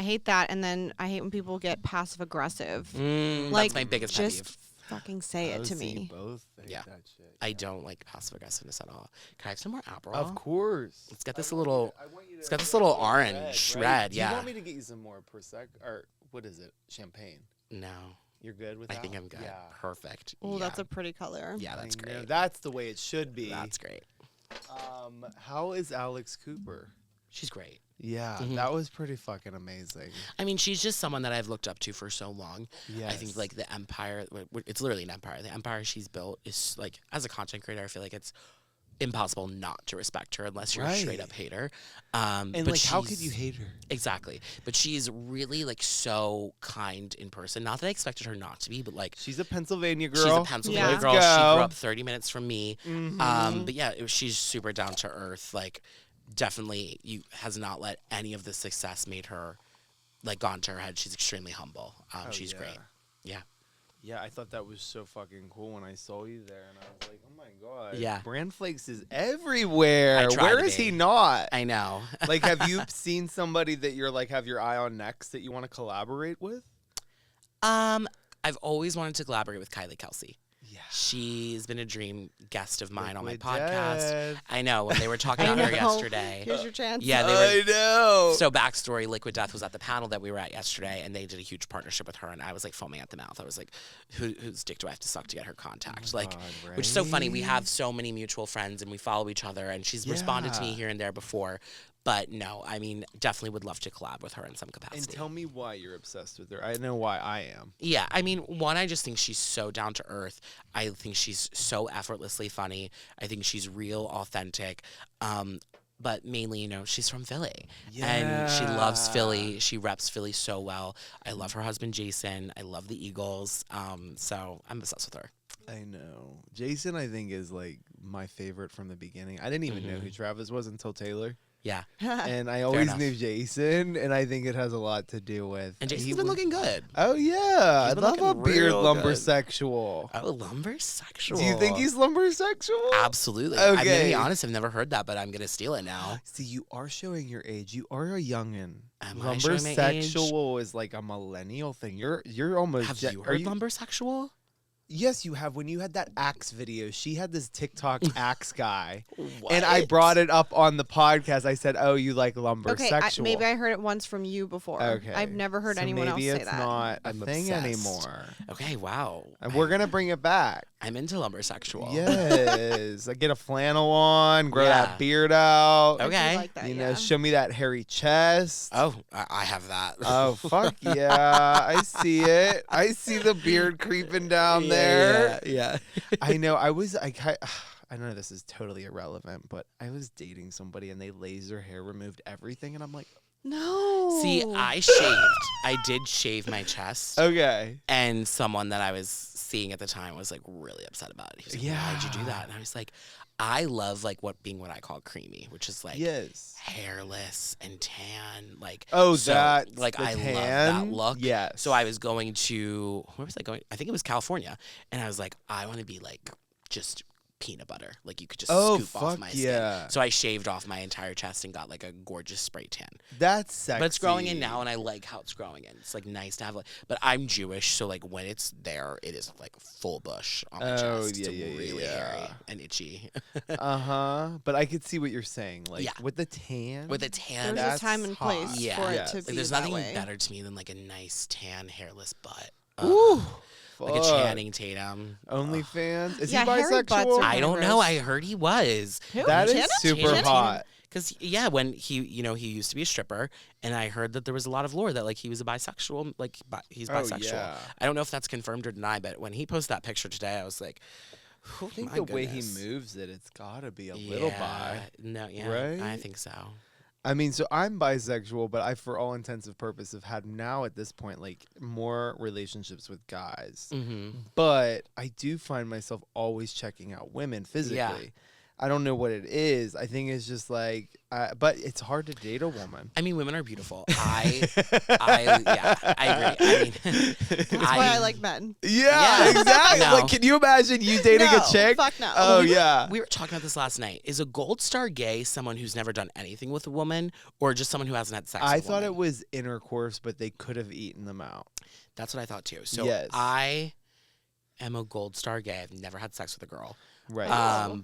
Speaker 1: hate that, and then I hate when people get passive aggressive.
Speaker 2: That's my biggest pet
Speaker 1: just
Speaker 2: peeve.
Speaker 1: fucking say it to me.
Speaker 3: Both hate
Speaker 2: Yeah.
Speaker 3: that shit.
Speaker 2: I don't like passive aggressiveness at all. Can I have some more Aperol?
Speaker 3: Of course.
Speaker 2: Let's get this a little.
Speaker 3: I want you to
Speaker 2: It's got this
Speaker 3: get
Speaker 2: little
Speaker 3: some
Speaker 2: orange
Speaker 3: right?
Speaker 2: red,
Speaker 3: Do
Speaker 2: yeah.
Speaker 3: you want me to get you some more Prosecco or what is it? Champagne.
Speaker 2: No,
Speaker 3: You're good with
Speaker 2: I
Speaker 3: that?
Speaker 2: think I'm good.
Speaker 3: Yeah.
Speaker 2: Perfect.
Speaker 1: Oh,
Speaker 2: yeah.
Speaker 1: that's a pretty color.
Speaker 2: Yeah, that's
Speaker 3: I know.
Speaker 2: great.
Speaker 3: That's the way it should be.
Speaker 2: That's great.
Speaker 3: How is Alex Cooper?
Speaker 2: She's great.
Speaker 3: Yeah,
Speaker 2: Mhm.
Speaker 3: that was pretty fucking amazing.
Speaker 2: I mean, she's just someone that I've looked up to for so long.
Speaker 3: Yeah.
Speaker 2: I think like the empire, it's literally an empire. The empire she's built is like, as a content creator, I feel like it's impossible not to respect her unless you're a straight up hater.
Speaker 3: And
Speaker 2: but
Speaker 3: like, how could
Speaker 2: she's-
Speaker 3: you hate her?
Speaker 2: Exactly. But she's really like so kind in person. Not that I expected her not to be, but like
Speaker 3: She's a Pennsylvania girl.
Speaker 2: she's a Pennsylvania
Speaker 1: Yeah.
Speaker 2: girl.
Speaker 3: Let's
Speaker 2: She
Speaker 3: go.
Speaker 2: grew up 30 minutes from me.
Speaker 3: Mhm.
Speaker 2: But yeah, she's super down to earth. Like, definitely has not let any of the success made her like gone to her head. She's extremely humble.
Speaker 3: Oh,
Speaker 2: She's
Speaker 3: yeah.
Speaker 2: great. Yeah.
Speaker 3: Yeah, I thought that was so fucking cool when I saw you there, and I was like, oh my god.
Speaker 2: Yeah.
Speaker 3: Bran Flakes is everywhere.
Speaker 2: I try
Speaker 3: Where
Speaker 2: to
Speaker 3: is he
Speaker 2: be.
Speaker 3: not?
Speaker 2: I know.
Speaker 3: Like, have you seen somebody that you're like have your eye on next that you want to collaborate with?
Speaker 2: I've always wanted to collaborate with Kylie Kelsey.
Speaker 3: Yeah.
Speaker 2: She's been a dream guest of mine on my
Speaker 3: Liquid
Speaker 2: podcast.
Speaker 3: Death.
Speaker 2: I know, when they were talking
Speaker 1: I
Speaker 2: about her
Speaker 1: know.
Speaker 2: yesterday.
Speaker 1: Here's your chance.
Speaker 2: Yeah, they were.
Speaker 3: I know.
Speaker 2: So backstory, Liquid Death was at the panel that we were at yesterday, and they did a huge partnership with her, and I was like foaming at the mouth. I was like, whose dick do I have to suck to get her contact?
Speaker 3: Oh my
Speaker 2: like,
Speaker 3: God,
Speaker 2: which is so funny. We
Speaker 3: right?
Speaker 2: have so many mutual friends, and we follow each other, and she's responded to me
Speaker 3: Yeah.
Speaker 2: here and there before. But no, I mean, definitely would love to collab with her in some capacity.
Speaker 3: And tell me why you're obsessed with her. I know why I am.
Speaker 2: Yeah, I mean, one, I just think she's so down to earth. I think she's so effortlessly funny. I think she's real, authentic. But mainly, you know, she's from Philly. And she loves Philly. She reps Philly so well. I love her husband, Jason. I love the Eagles. So I'm obsessed with her.
Speaker 3: I know. Jason, I think, is like my favorite from the beginning. I didn't even know who Travis was until Taylor.
Speaker 2: Yeah.
Speaker 3: And I always
Speaker 2: enough.
Speaker 3: knew Jason, and I think it has a lot to do with.
Speaker 2: And
Speaker 3: he
Speaker 2: Jason's been
Speaker 3: was-
Speaker 2: looking good.
Speaker 3: Oh yeah, I
Speaker 2: been
Speaker 3: love a
Speaker 2: looking
Speaker 3: beard
Speaker 2: real good.
Speaker 3: lumbersexual.
Speaker 2: Oh, lumbersexual.
Speaker 3: Do you think he's lumbersexual?
Speaker 2: Absolutely. I'm going to
Speaker 3: Okay.
Speaker 2: be honest. I've never heard that, but I'm going to steal it now.
Speaker 3: See, you are showing your age. You are a youngin.
Speaker 2: Am I showing my age?
Speaker 3: Lumbersexual is like a millennial thing. You're almost.
Speaker 2: Have you heard lumbersexual?
Speaker 3: Yes, you have. When you had that Axe video, she had this TikTok Axe guy,
Speaker 2: What?
Speaker 3: and I brought it up on the podcast. I said, "Oh, you like lumbersexual?"
Speaker 1: Okay, maybe I heard it once from you before.
Speaker 3: Okay.
Speaker 1: I've never heard
Speaker 3: So
Speaker 1: anyone else
Speaker 3: maybe
Speaker 1: say
Speaker 3: it's
Speaker 1: that.
Speaker 3: not a
Speaker 2: I'm
Speaker 3: thing
Speaker 2: obsessed.
Speaker 3: anymore.
Speaker 2: Okay, wow.
Speaker 3: And we're gonna bring it back.
Speaker 2: I'm into lumbersexual.
Speaker 3: Yes, I get a flannel on, grow
Speaker 2: Yeah.
Speaker 3: that beard out.
Speaker 1: I do
Speaker 2: Okay.
Speaker 1: like that,
Speaker 3: You know,
Speaker 1: yeah.
Speaker 3: show me that hairy chest.
Speaker 2: Oh, I have that.
Speaker 3: Oh, fuck yeah. I see it. I see the beard creeping down there.
Speaker 2: Yeah.
Speaker 3: I know. I know this is totally irrelevant, but I was dating somebody and they laser hair removed everything. And I'm like,
Speaker 1: No.
Speaker 2: See, I shaved. I did shave my chest.
Speaker 3: okay.
Speaker 2: And someone that I was seeing at the time was like really upset about it. He was like, why'd you do that? And I was like, I love like what I call creamy, which is like
Speaker 3: Yes.
Speaker 2: hairless and tan. Like,
Speaker 3: Oh,
Speaker 2: so,
Speaker 3: that.
Speaker 2: like
Speaker 3: the
Speaker 2: I love
Speaker 3: tan?
Speaker 2: that look.
Speaker 3: Yes.
Speaker 2: So I was going to, where was I going? I think it was California. And I was like, I want to be like just peanut butter. Like you could just scoop off my
Speaker 3: yeah.
Speaker 2: skin. So I shaved off my entire chest and got like a gorgeous spray tan.
Speaker 3: That's sexy.
Speaker 2: But it's growing in now, and I like how it's growing in. It's like nice to have like. But I'm Jewish, so like when it's there, it is like full bush on my
Speaker 3: Oh,
Speaker 2: chest.
Speaker 3: yeah,
Speaker 2: It's
Speaker 3: yeah,
Speaker 2: really
Speaker 3: yeah.
Speaker 2: hairy and itchy.
Speaker 3: But I could see what you're saying. Like
Speaker 2: Yeah.
Speaker 3: with the tan.
Speaker 2: With a tan,
Speaker 1: There's
Speaker 3: That's
Speaker 1: a time and place
Speaker 3: hot.
Speaker 2: Yeah.
Speaker 1: for
Speaker 3: Yes.
Speaker 1: it to
Speaker 3: Like,
Speaker 1: be
Speaker 2: there's
Speaker 1: that
Speaker 2: nothing
Speaker 1: way.
Speaker 2: better to me than like a nice tan, hairless butt.
Speaker 3: Ooh.
Speaker 2: like a
Speaker 3: Fuck.
Speaker 2: Channing Tatum.
Speaker 3: OnlyFans? Is
Speaker 1: Yeah,
Speaker 3: he
Speaker 1: hairy butts
Speaker 3: bisexual?
Speaker 1: are
Speaker 2: I don't
Speaker 1: gross.
Speaker 2: know. I heard he was.
Speaker 1: Who?
Speaker 3: That is
Speaker 1: Channing?
Speaker 3: super
Speaker 2: Channing
Speaker 3: hot.
Speaker 2: Because when he used to be a stripper, and I heard that there was a lot of lore that like he was a bisexual, like he's bisexual.
Speaker 3: yeah.
Speaker 2: I don't know if that's confirmed or denied, but when he posted that picture today, I was like,
Speaker 3: I think
Speaker 2: my
Speaker 3: the way he
Speaker 2: goodness.
Speaker 3: moves it, it's gotta be a little bi.
Speaker 2: No, yeah,
Speaker 3: Right?
Speaker 2: I think so.
Speaker 3: I mean, so I'm bisexual, but I, for all intents and purposes, have had now at this point like more relationships with guys.
Speaker 2: Mm-hmm.
Speaker 3: But I do find myself always checking out women physically.
Speaker 2: Yeah.
Speaker 3: I don't know what it is. I think it's just like, but it's hard to date a woman.
Speaker 2: I mean, women are beautiful. I agree. I mean,
Speaker 1: That's why I like men.
Speaker 3: Yeah,
Speaker 2: Yeah.
Speaker 3: exactly.
Speaker 2: No.
Speaker 3: Like, can you imagine you dating
Speaker 1: No,
Speaker 3: a chick?
Speaker 1: fuck no.
Speaker 3: Oh,
Speaker 2: we were-
Speaker 3: yeah.
Speaker 2: We were talking about this last night. Is a gold star gay someone who's never done anything with a woman, or just someone who hasn't had sex?
Speaker 3: I
Speaker 2: with a
Speaker 3: thought it
Speaker 2: woman?
Speaker 3: was intercourse, but they could have eaten them out.
Speaker 2: That's what I thought too. So
Speaker 3: Yes.
Speaker 2: I am a gold star gay. I've never had sex with a girl.
Speaker 3: Right.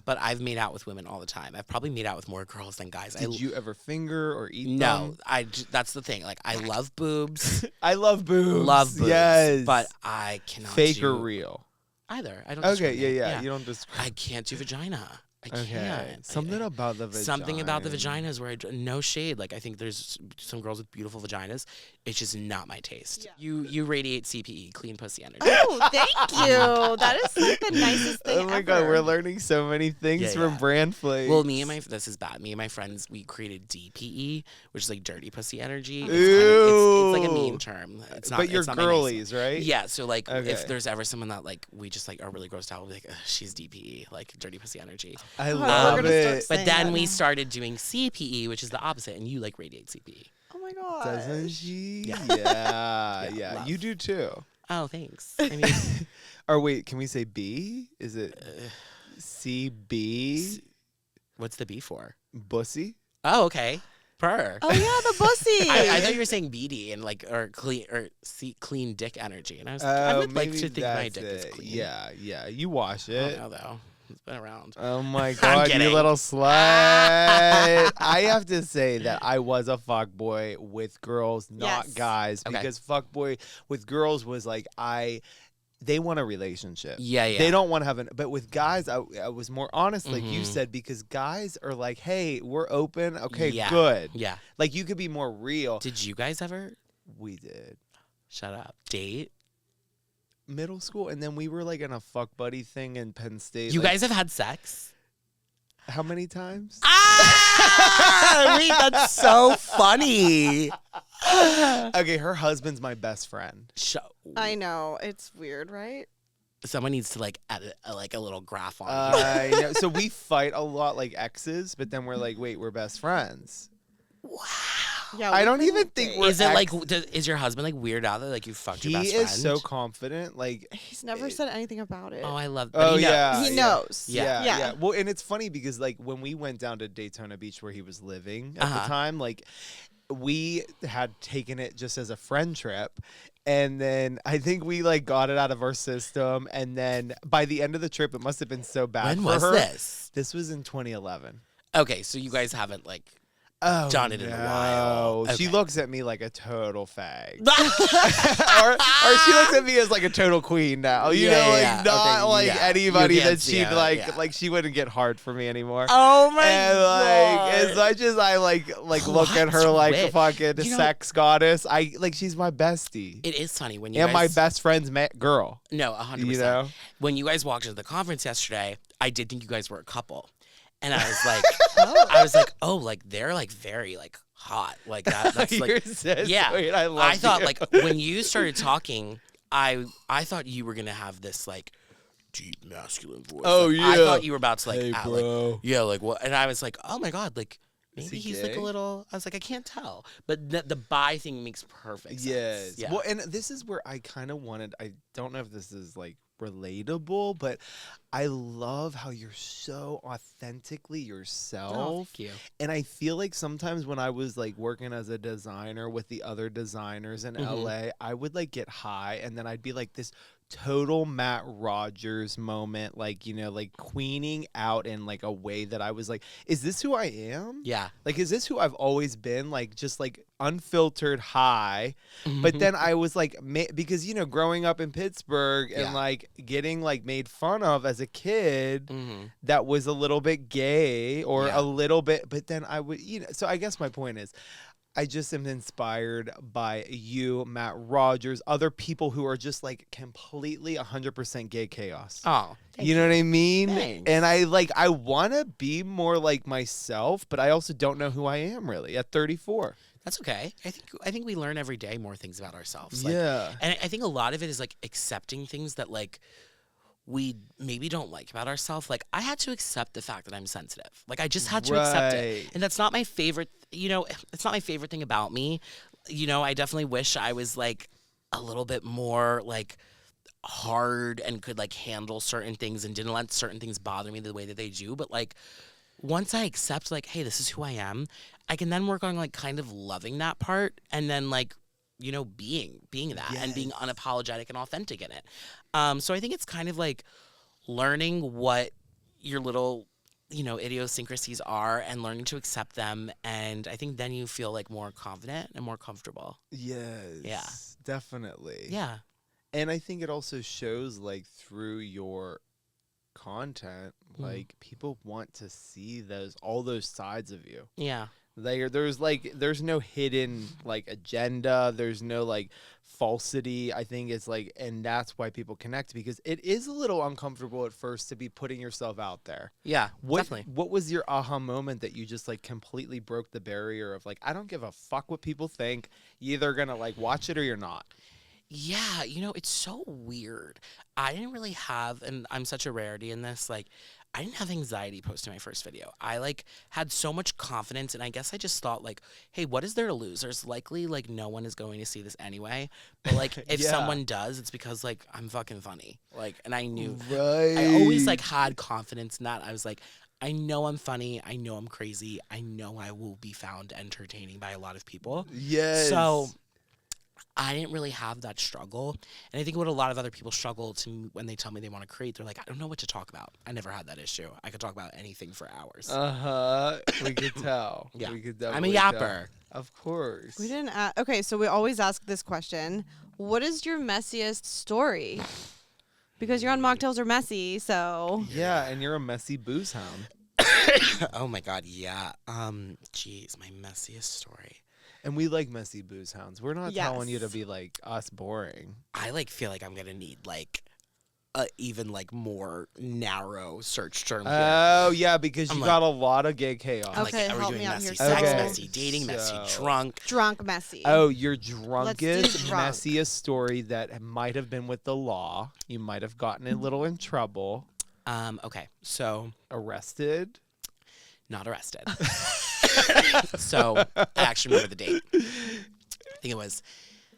Speaker 2: But I've made out with women all the time. I've probably made out with more girls than guys.
Speaker 3: Did you ever finger or eat
Speaker 2: No,
Speaker 3: them?
Speaker 2: that's the thing. Like I love boobs,
Speaker 3: I love boobs.
Speaker 2: love boobs,
Speaker 3: Yes.
Speaker 2: but I cannot
Speaker 3: fake
Speaker 2: do
Speaker 3: or real.
Speaker 2: either. I don't.
Speaker 3: Okay,
Speaker 2: discriminate.
Speaker 3: yeah. You don't describe.
Speaker 2: I can't do vagina. I
Speaker 3: Okay.
Speaker 2: can't.
Speaker 3: Something about the vagina.
Speaker 2: Something about the vaginas where no shade. Like I think there's some girls with beautiful vaginas. It's just not my taste.
Speaker 1: Yeah.
Speaker 2: You radiate CPE, clean pussy energy.
Speaker 1: Oh, thank you. That is like the nicest thing
Speaker 3: Oh my
Speaker 1: ever.
Speaker 3: god, we're learning so many things
Speaker 2: Yeah,
Speaker 3: from
Speaker 2: yeah.
Speaker 3: Bran Flakes.
Speaker 2: Well, this is bad. Me and my friends, we created DPE, which is like dirty pussy energy. It's, it's like a
Speaker 3: Ew.
Speaker 2: meme term. It's not.
Speaker 3: But you're
Speaker 2: it's not my nice-
Speaker 3: girlies, right?
Speaker 2: Yeah, so like
Speaker 3: Okay.
Speaker 2: if there's ever someone that like we just like are really grossed out, we'll be like, "Ugh, she's DPE, like dirty pussy energy.
Speaker 3: I
Speaker 1: we're
Speaker 3: love
Speaker 1: gonna start
Speaker 3: it.
Speaker 2: But
Speaker 1: saying
Speaker 2: then
Speaker 1: that
Speaker 2: we
Speaker 1: now.
Speaker 2: started doing CPE, which is the opposite, and you like radiate CPE.
Speaker 1: Oh my god.
Speaker 3: Doesn't she?
Speaker 2: Yeah.
Speaker 3: Yeah.
Speaker 2: Yeah, love.
Speaker 3: You do too.
Speaker 2: Oh, thanks. I mean,
Speaker 3: Or wait, can we say B? Is it
Speaker 2: uh,
Speaker 3: CB?
Speaker 2: what's the B for?
Speaker 3: Bussy?
Speaker 2: Oh, okay. Purr.
Speaker 1: Oh yeah, the pussy.
Speaker 2: I thought you were saying BD and like or clean dick energy, and I was like, I would like
Speaker 3: maybe
Speaker 2: to think my
Speaker 3: that's
Speaker 2: dick is
Speaker 3: it.
Speaker 2: clean.
Speaker 3: Yeah. You wash
Speaker 2: I
Speaker 3: it.
Speaker 2: don't know though. It's been around.
Speaker 3: Oh my god, you
Speaker 2: kidding.
Speaker 3: little slut. I have to say that I was a fuck boy with girls, not
Speaker 1: Yes.
Speaker 3: guys,
Speaker 2: Okay.
Speaker 3: because fuck boy with girls was like they want a relationship.
Speaker 2: Yeah.
Speaker 3: They don't want to have but with guys, I was more honest, like you
Speaker 2: Mhm.
Speaker 3: said, because guys are like, hey, we're open. Okay,
Speaker 2: Yeah.
Speaker 3: good.
Speaker 2: Yeah.
Speaker 3: Like you could be more real.
Speaker 2: Did you guys ever
Speaker 3: We did.
Speaker 2: shut up date?
Speaker 3: Middle school, and then we were like in a fuck buddy thing in Penn State.
Speaker 2: You
Speaker 3: like,
Speaker 2: guys have had sex?
Speaker 3: how many times?
Speaker 2: Ah! Wait, that's so funny.
Speaker 3: Okay, her husband's my best friend.
Speaker 1: I know. It's weird, right?
Speaker 2: Someone needs to like edit like a little graph on.
Speaker 3: I know. So we fight a lot like exes, but then we're like, wait, we're best friends.
Speaker 2: Wow.
Speaker 1: Yeah.
Speaker 3: I
Speaker 1: we
Speaker 3: don't
Speaker 1: couldn't
Speaker 3: even think
Speaker 1: date.
Speaker 3: we're
Speaker 2: Is it like
Speaker 3: ex-
Speaker 2: is your husband like weird out that like you fucked
Speaker 3: He
Speaker 2: your best
Speaker 3: is
Speaker 2: friend?
Speaker 3: so confident. Like,
Speaker 1: He's never said anything about it.
Speaker 2: Oh, I love.
Speaker 3: Oh,
Speaker 2: but he knows.
Speaker 3: yeah.
Speaker 1: He knows.
Speaker 2: Yeah.
Speaker 1: Yeah.
Speaker 3: Well, and it's funny because like when we went down to Daytona Beach where he was living at the
Speaker 2: Uh-huh.
Speaker 3: time, like we had taken it just as a friend trip. And then I think we like got it out of our system. And then by the end of the trip, it must have been so bad
Speaker 2: When
Speaker 3: for
Speaker 2: was
Speaker 3: her.
Speaker 2: this?
Speaker 3: This was in 2011.
Speaker 2: Okay, so you guys haven't like.
Speaker 3: Oh,
Speaker 2: Done it in a while.
Speaker 3: no. She
Speaker 2: Okay.
Speaker 3: looks at me like a total fag. or she looks at me as like a total queen now. You
Speaker 2: Yeah,
Speaker 3: know, like
Speaker 2: yeah.
Speaker 3: not
Speaker 2: Okay,
Speaker 3: like
Speaker 2: yeah.
Speaker 3: anybody
Speaker 2: You can't
Speaker 3: that
Speaker 2: see
Speaker 3: she'd
Speaker 2: it,
Speaker 3: like
Speaker 2: yeah.
Speaker 3: she wouldn't get hard for me anymore.
Speaker 2: Oh my
Speaker 3: And like as much as I like look at her
Speaker 2: Plot
Speaker 3: like
Speaker 2: twist.
Speaker 3: fucking
Speaker 2: You know-
Speaker 3: sex goddess, I like she's my bestie.
Speaker 2: It is funny when you
Speaker 3: And
Speaker 2: guys.
Speaker 3: my best friend's girl.
Speaker 2: No, 100%.
Speaker 3: You know?
Speaker 2: When you guys walked into the conference yesterday, I did think you guys were a couple, and I was like, oh, like they're like very like hot, like that. That's
Speaker 3: You're
Speaker 2: like,
Speaker 3: so
Speaker 2: yeah.
Speaker 3: sweet. I love
Speaker 2: I thought
Speaker 3: you.
Speaker 2: like when you started talking, I thought you were gonna have this like deep masculine voice.
Speaker 3: Oh,
Speaker 2: Like, I
Speaker 3: yeah.
Speaker 2: thought you were about to like,
Speaker 3: Hey,
Speaker 2: like
Speaker 3: bro.
Speaker 2: yeah, like what? And I was like, oh my god, like.
Speaker 3: Is
Speaker 2: Maybe
Speaker 3: he
Speaker 2: he's like
Speaker 3: gay?
Speaker 2: a little. I was like, I can't tell, but the bi thing makes perfect sense.
Speaker 3: Yes.
Speaker 2: Yeah.
Speaker 3: Well, and this is where I kind of wanted. I don't know if this is like relatable, but I love how you're so authentically
Speaker 2: Oh,
Speaker 3: yourself.
Speaker 2: thank you.
Speaker 3: And I feel like sometimes when I was like working as a designer with the other designers in
Speaker 2: Mhm.
Speaker 3: LA, I would like get high and then I'd be like this total Matt Rogers moment, like, you know, like queening out in like a way that I was like, is this who I am?
Speaker 2: Yeah.
Speaker 3: Like, is this who I've always been? Like, just like unfiltered high. But then I was like, because, you know, growing up in Pittsburgh and
Speaker 2: Yeah.
Speaker 3: like getting like made fun of as a kid, that was a little bit gay or
Speaker 2: Yeah.
Speaker 3: a little bit, but then I would, you know, so I guess my point is, I just am inspired by you, Matt Rogers, other people who are just like completely 100% gay chaos.
Speaker 2: Oh,
Speaker 3: You know what I mean?
Speaker 2: Thanks.
Speaker 3: And I want to be more like myself, but I also don't know who I am really at 34.
Speaker 2: That's okay. I think we learn every day more things about ourselves. Like,
Speaker 3: Yeah.
Speaker 2: And I think a lot of it is like accepting things that like we maybe don't like about ourselves. Like I had to accept the fact that I'm sensitive. Like I just had to accept it.
Speaker 3: Right.
Speaker 2: And that's not my favorite, you know, it's not my favorite thing about me. You know, I definitely wish I was like a little bit more like hard and could like handle certain things and didn't let certain things bother me the way that they do. But like once I accept like, hey, this is who I am, I can then work on like kind of loving that part and then like, you know, being that and being unapologetic and authentic in it. So I think it's kind of like learning what your little, you know, idiosyncrasies are and learning to accept them. And I think then you feel like more confident and more comfortable.
Speaker 3: Yes.
Speaker 2: Yeah.
Speaker 3: Definitely.
Speaker 2: Yeah.
Speaker 3: And I think it also shows like through your content, like people want to see all those sides of you.
Speaker 2: Yeah.
Speaker 3: There's no hidden like agenda. There's no like falsity. I think it's like, and that's why people connect, because it is a little uncomfortable at first to be putting yourself out there.
Speaker 2: Yeah,
Speaker 3: What
Speaker 2: definitely.
Speaker 3: was your aha moment that you just like completely broke the barrier of like, I don't give a fuck what people think. You're either gonna like watch it or you're not.
Speaker 2: Yeah, you know, it's so weird. I didn't really have, and I'm such a rarity in this, like, I didn't have anxiety posting my first video. I, like, had so much confidence, and I guess I just thought, like, hey, what is there to lose? There's likely, like, no one is going to see this anyway. But, like, if
Speaker 3: Yeah.
Speaker 2: someone does, it's because, like, I'm fucking funny. Like, and I knew.
Speaker 3: Right.
Speaker 2: I always, like, had confidence in that. I was like, I know I'm funny. I know I'm crazy. I know I will be found entertaining by a lot of people.
Speaker 3: Yes.
Speaker 2: So I didn't really have that struggle. And I think what a lot of other people struggle to when they tell me they want to create, they're like, I don't know what to talk about. I never had that issue. I could talk about anything for hours.
Speaker 3: We could tell.
Speaker 2: Yeah.
Speaker 3: We could
Speaker 2: I'm a
Speaker 3: definitely tell.
Speaker 2: yapper.
Speaker 3: Of course.
Speaker 1: We didn't okay, so we always ask this question. What is your messiest story? Because you're on Mocktails Are Messy, so...
Speaker 3: Yeah, and you're a messy booze hound.
Speaker 2: Oh my God, yeah. Geez, my messiest story.
Speaker 3: And we like messy booze hounds. We're not telling you to
Speaker 1: Yes.
Speaker 3: be like us boring.
Speaker 2: I like feel like I'm gonna need like a even like more narrow search term here.
Speaker 3: Oh, yeah, because
Speaker 2: I'm
Speaker 3: you
Speaker 2: like-
Speaker 3: got a lot of gay chaos.
Speaker 2: I'm like,
Speaker 1: Okay,
Speaker 2: are we
Speaker 1: help
Speaker 2: doing
Speaker 1: me out
Speaker 2: messy
Speaker 1: here.
Speaker 2: sex,
Speaker 3: Okay.
Speaker 2: messy dating, messy
Speaker 3: So-
Speaker 2: drunk?
Speaker 1: Drunk messy.
Speaker 3: Oh, your
Speaker 1: Let's do
Speaker 3: drunkest,
Speaker 1: drunk.
Speaker 3: messiest story that might have been with the law. You might have gotten a little in trouble.
Speaker 2: Okay, so
Speaker 3: Arrested.
Speaker 2: not arrested. So I actually remember the date. I think it was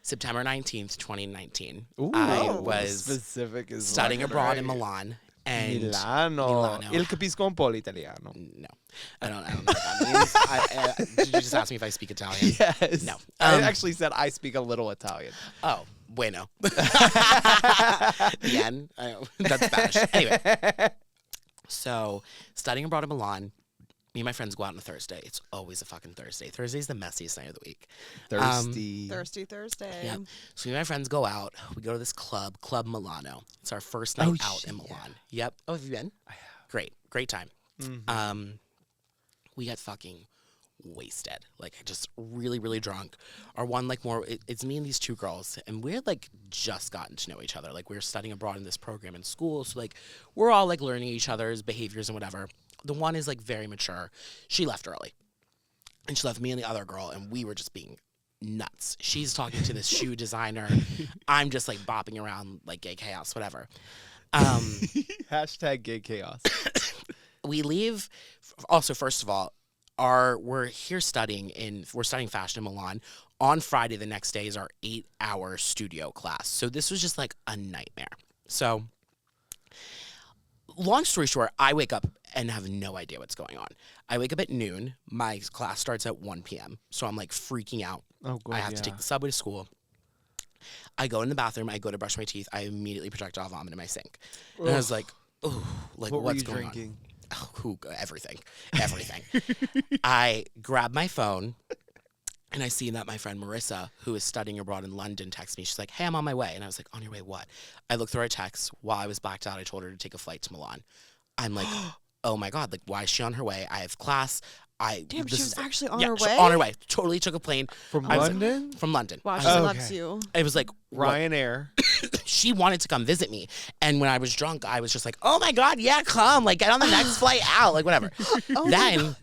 Speaker 2: September 19th, 2019.
Speaker 3: Ooh,
Speaker 2: I
Speaker 1: Oh.
Speaker 2: was
Speaker 3: specific is
Speaker 2: studying
Speaker 3: fucking
Speaker 2: abroad in
Speaker 3: right.
Speaker 2: Milan. And
Speaker 3: Milano.
Speaker 2: Milano.
Speaker 3: Il capisco un po' l'italiano.
Speaker 2: No, I don't know what that means. Did you just ask me if I speak Italian?
Speaker 3: Yes.
Speaker 2: No.
Speaker 3: I
Speaker 2: Um,
Speaker 3: actually said I speak a little Italian.
Speaker 2: Oh, bueno. Bien. That's Spanish. Anyway, so studying abroad in Milan. Me and my friends go out on a Thursday. It's always a fucking Thursday. Thursday's the messiest night of the week.
Speaker 3: Thirsty.
Speaker 1: Thirsty Thursday.
Speaker 2: Yeah. So me and my friends go out. We go to this club, Club Milano. It's our first night
Speaker 3: Oh,
Speaker 2: out
Speaker 3: shit,
Speaker 2: in
Speaker 3: yeah.
Speaker 2: Milan. Yep. Oh, have you been?
Speaker 3: I have.
Speaker 2: Great time.
Speaker 3: Mhm.
Speaker 2: We got fucking wasted, like just really, really drunk. Our one like more, it's me and these two girls, and we had like just gotten to know each other. Like we were studying abroad in this program in school, so like we're all like learning each other's behaviors and whatever. The one is like very mature. She left early, and she left me and the other girl, and we were just being nuts. She's talking to this shoe designer. I'm just like bopping around like gay chaos, whatever.
Speaker 3: Hashtag gay chaos.
Speaker 2: We leave. Also, first of all, we're here studying fashion in Milan. On Friday, the next day is our 8-hour studio class. So this was just like a nightmare. So long story short, I wake up and have no idea what's going on. I wake up at noon. My class starts at 1 p.m. So I'm like freaking out.
Speaker 3: Oh, God,
Speaker 2: I have to take the subway to school. I go in the bathroom. I go to brush my teeth. I immediately projectile vomit in my sink. And I was like, oh, like
Speaker 3: What were
Speaker 2: what's
Speaker 3: you
Speaker 2: going
Speaker 3: drinking?
Speaker 2: on? Oh, everything. I grab my phone. And I see that my friend Marissa, who is studying abroad in London, texts me. She's like, hey, I'm on my way. And I was like, on your way what? I looked through our texts. While I was blacked out, I told her to take a flight to Milan. I'm like, oh my God, like, why is she on her way? I have class.
Speaker 1: Damn, she was actually on
Speaker 2: yeah,
Speaker 1: her way?
Speaker 2: on her way. Totally took a plane.
Speaker 3: From
Speaker 2: I was like,
Speaker 3: London?
Speaker 2: from London.
Speaker 1: Wow,
Speaker 2: I
Speaker 1: she
Speaker 2: was like,
Speaker 1: loves
Speaker 3: Okay.
Speaker 1: you.
Speaker 2: it was like,
Speaker 3: Ryanair.
Speaker 2: she wanted to come visit me. And when I was drunk, I was just like, oh my God, yeah, come. Like, get on the next flight out. Like, whatever. Then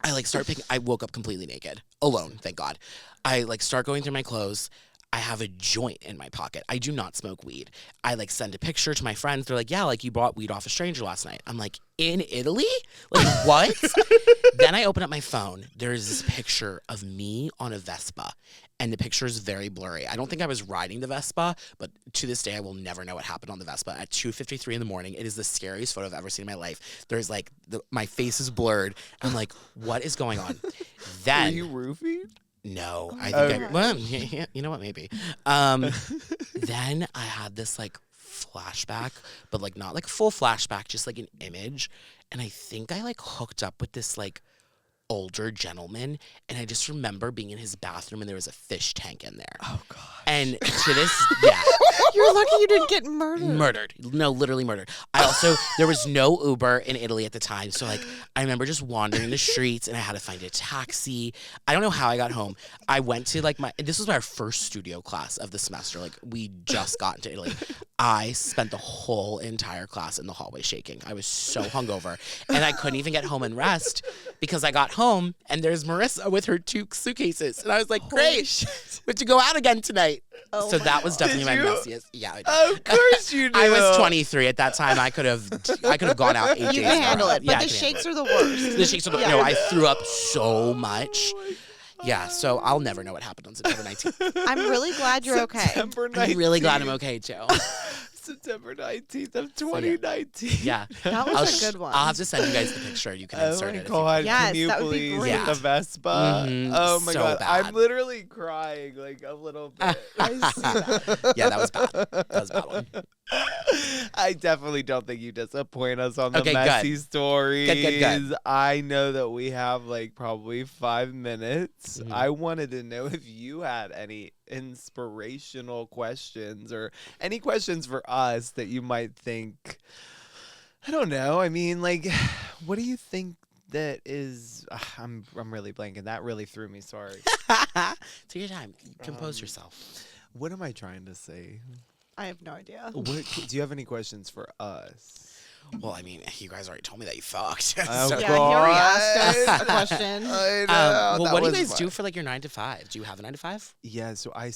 Speaker 2: I like start picking. I woke up completely naked, alone. Thank God. I like start going through my clothes. I have a joint in my pocket. I do not smoke weed. I like send a picture to my friends. They're like, yeah, like you bought weed off a stranger last night. I'm like, in Italy? Like what? Then I open up my phone. There's this picture of me on a Vespa. And the picture is very blurry. I don't think I was riding the Vespa, but to this day, I will never know what happened on the Vespa. At 2:53 in the morning, it is the scariest photo I've ever seen in my life. There's like, my face is blurred. I'm like, what is going on? Then,
Speaker 3: Were you roofied?
Speaker 2: no, I
Speaker 1: my
Speaker 2: think
Speaker 1: God.
Speaker 2: well, you know what, maybe. Then I had this like flashback, but like not like full flashback, just like an image. And I think I like hooked up with this like older gentleman, and I just remember being in his bathroom and there was a fish tank in there.
Speaker 3: Oh, God.
Speaker 2: And to this, yeah,
Speaker 1: You're lucky you didn't get murdered.
Speaker 2: murdered. No, literally murdered. I also, there was no Uber in Italy at the time. So like, I remember just wandering the streets and I had to find a taxi. I don't know how I got home. I went to like this was our first studio class of the semester. Like we just got into Italy. I spent the whole entire class in the hallway shaking. I was so hungover and I couldn't even get home and rest because I got home and there's Marissa with her 2 suitcases. And I was like, great, we have to go out again tonight.
Speaker 1: Oh
Speaker 2: So
Speaker 1: my
Speaker 2: that was definitely
Speaker 3: Did
Speaker 2: my
Speaker 3: you?
Speaker 2: messiest. Yeah, I did.
Speaker 3: Of course you do.
Speaker 2: I was 23 at that time. I could have gone out 8 days.
Speaker 1: You
Speaker 2: in a
Speaker 1: can handle
Speaker 2: row.
Speaker 1: it, but
Speaker 2: Yeah, I
Speaker 1: the
Speaker 2: can handle
Speaker 1: shakes
Speaker 2: it.
Speaker 1: are the worst.
Speaker 2: The shakes are the, no, I threw up so much. Yeah, so I'll never know what happened on September 19th.
Speaker 1: I'm really glad you're okay.
Speaker 3: September 19th.
Speaker 2: I'm really glad I'm okay too.
Speaker 3: September 19th of 2019.
Speaker 2: Yeah.
Speaker 1: That was
Speaker 2: I'll
Speaker 1: a good one.
Speaker 2: I'll have to send you guys the picture. You can
Speaker 3: Oh
Speaker 2: insert
Speaker 3: my
Speaker 2: it.
Speaker 3: God!
Speaker 1: Yes,
Speaker 3: Can you
Speaker 1: that would be
Speaker 3: please
Speaker 1: great.
Speaker 3: get the Vespa?
Speaker 2: Mhm,
Speaker 3: Oh my
Speaker 2: so
Speaker 3: God!
Speaker 2: bad.
Speaker 3: I'm literally crying like a little bit. I see that.
Speaker 2: Yeah, that was bad. That was a bad one.
Speaker 3: I definitely don't think you disappoint us on the
Speaker 2: Okay,
Speaker 3: messy
Speaker 2: good.
Speaker 3: stories.
Speaker 2: Good.
Speaker 3: I know that we have like probably 5 minutes.
Speaker 2: Mhm.
Speaker 3: I wanted to know if you had any inspirational questions or any questions for us that you might think. I don't know. I mean, like, what do you think that is? I'm really blanking. That really threw me. Sorry.
Speaker 2: Take your time. Compose yourself.
Speaker 3: What am I trying to say?
Speaker 1: I have no idea.
Speaker 3: What, do you have any questions for us?
Speaker 2: Well, I mean, you guys already told me that you fucked.
Speaker 3: Oh,
Speaker 2: So-
Speaker 1: Yeah, he already asked us
Speaker 3: God.
Speaker 1: a question.
Speaker 3: I know.
Speaker 2: well,
Speaker 3: that
Speaker 2: what do you
Speaker 3: was
Speaker 2: guys
Speaker 3: fun.
Speaker 2: do for like your 9 to 5? Do you have a 9 to 5?
Speaker 3: Yeah, so I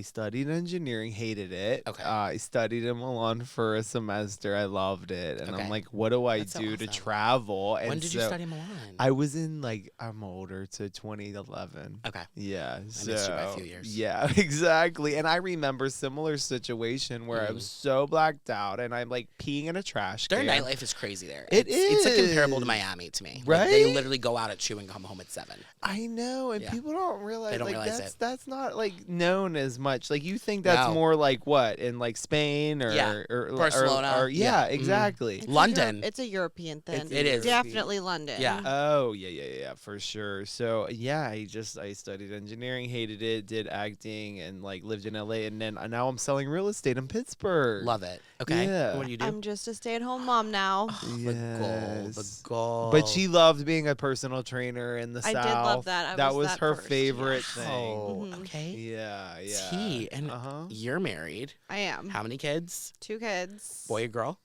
Speaker 3: studied engineering, hated it.
Speaker 2: Okay.
Speaker 3: I studied in Milan for a semester. I loved it, and
Speaker 2: Okay.
Speaker 3: I'm like, what do I
Speaker 2: That's so
Speaker 3: do to
Speaker 2: awesome.
Speaker 3: travel? And
Speaker 2: When did you
Speaker 3: so
Speaker 2: study Milan?
Speaker 3: I was in like I'm older to 2011.
Speaker 2: Okay.
Speaker 3: Yeah,
Speaker 2: missed you by a few years.
Speaker 3: Yeah, exactly. And I remember similar situation where I was so blacked out, and I'm like peeing in a trash
Speaker 2: Their
Speaker 3: can.
Speaker 2: nightlife is crazy there.
Speaker 3: It
Speaker 2: It's like comparable to
Speaker 3: is.
Speaker 2: Miami to me. Like, they
Speaker 3: Right?
Speaker 2: literally go out at 2 and come home at 7.
Speaker 3: I know, and
Speaker 2: Yeah.
Speaker 3: people don't realize.
Speaker 2: They don't
Speaker 3: like,
Speaker 2: realize
Speaker 3: that's
Speaker 2: it.
Speaker 3: that's not like known as much. Like you think that's
Speaker 2: No.
Speaker 3: more like what in like Spain or
Speaker 2: Yeah.
Speaker 3: or
Speaker 2: Barcelona.
Speaker 3: or yeah,
Speaker 2: Yeah. Mhm.
Speaker 3: exactly.
Speaker 1: It's a
Speaker 2: London.
Speaker 1: It's a European thing.
Speaker 3: It's a
Speaker 2: It is.
Speaker 1: Definitely London.
Speaker 2: Yeah.
Speaker 3: Oh yeah, for sure. So yeah, I studied engineering, hated it, did acting, and like lived in LA, and then now I'm selling real estate in Pittsburgh.
Speaker 2: Love it. Okay.
Speaker 3: Yeah.
Speaker 2: What do you do?
Speaker 1: I'm just a stay-at-home mom now.
Speaker 2: The goal. The
Speaker 3: Yes.
Speaker 2: goal.
Speaker 3: But she loved being a personal trainer in the
Speaker 1: I
Speaker 3: South.
Speaker 1: did love that. I was that
Speaker 3: her
Speaker 1: person,
Speaker 3: favorite
Speaker 1: yeah.
Speaker 3: thing.
Speaker 2: Oh,
Speaker 1: Mhm.
Speaker 2: okay.
Speaker 3: Yeah.
Speaker 2: T. And
Speaker 3: uh-huh.
Speaker 2: you're married.
Speaker 1: I am.
Speaker 2: How many kids?
Speaker 1: 2 kids.
Speaker 2: Boy or girl?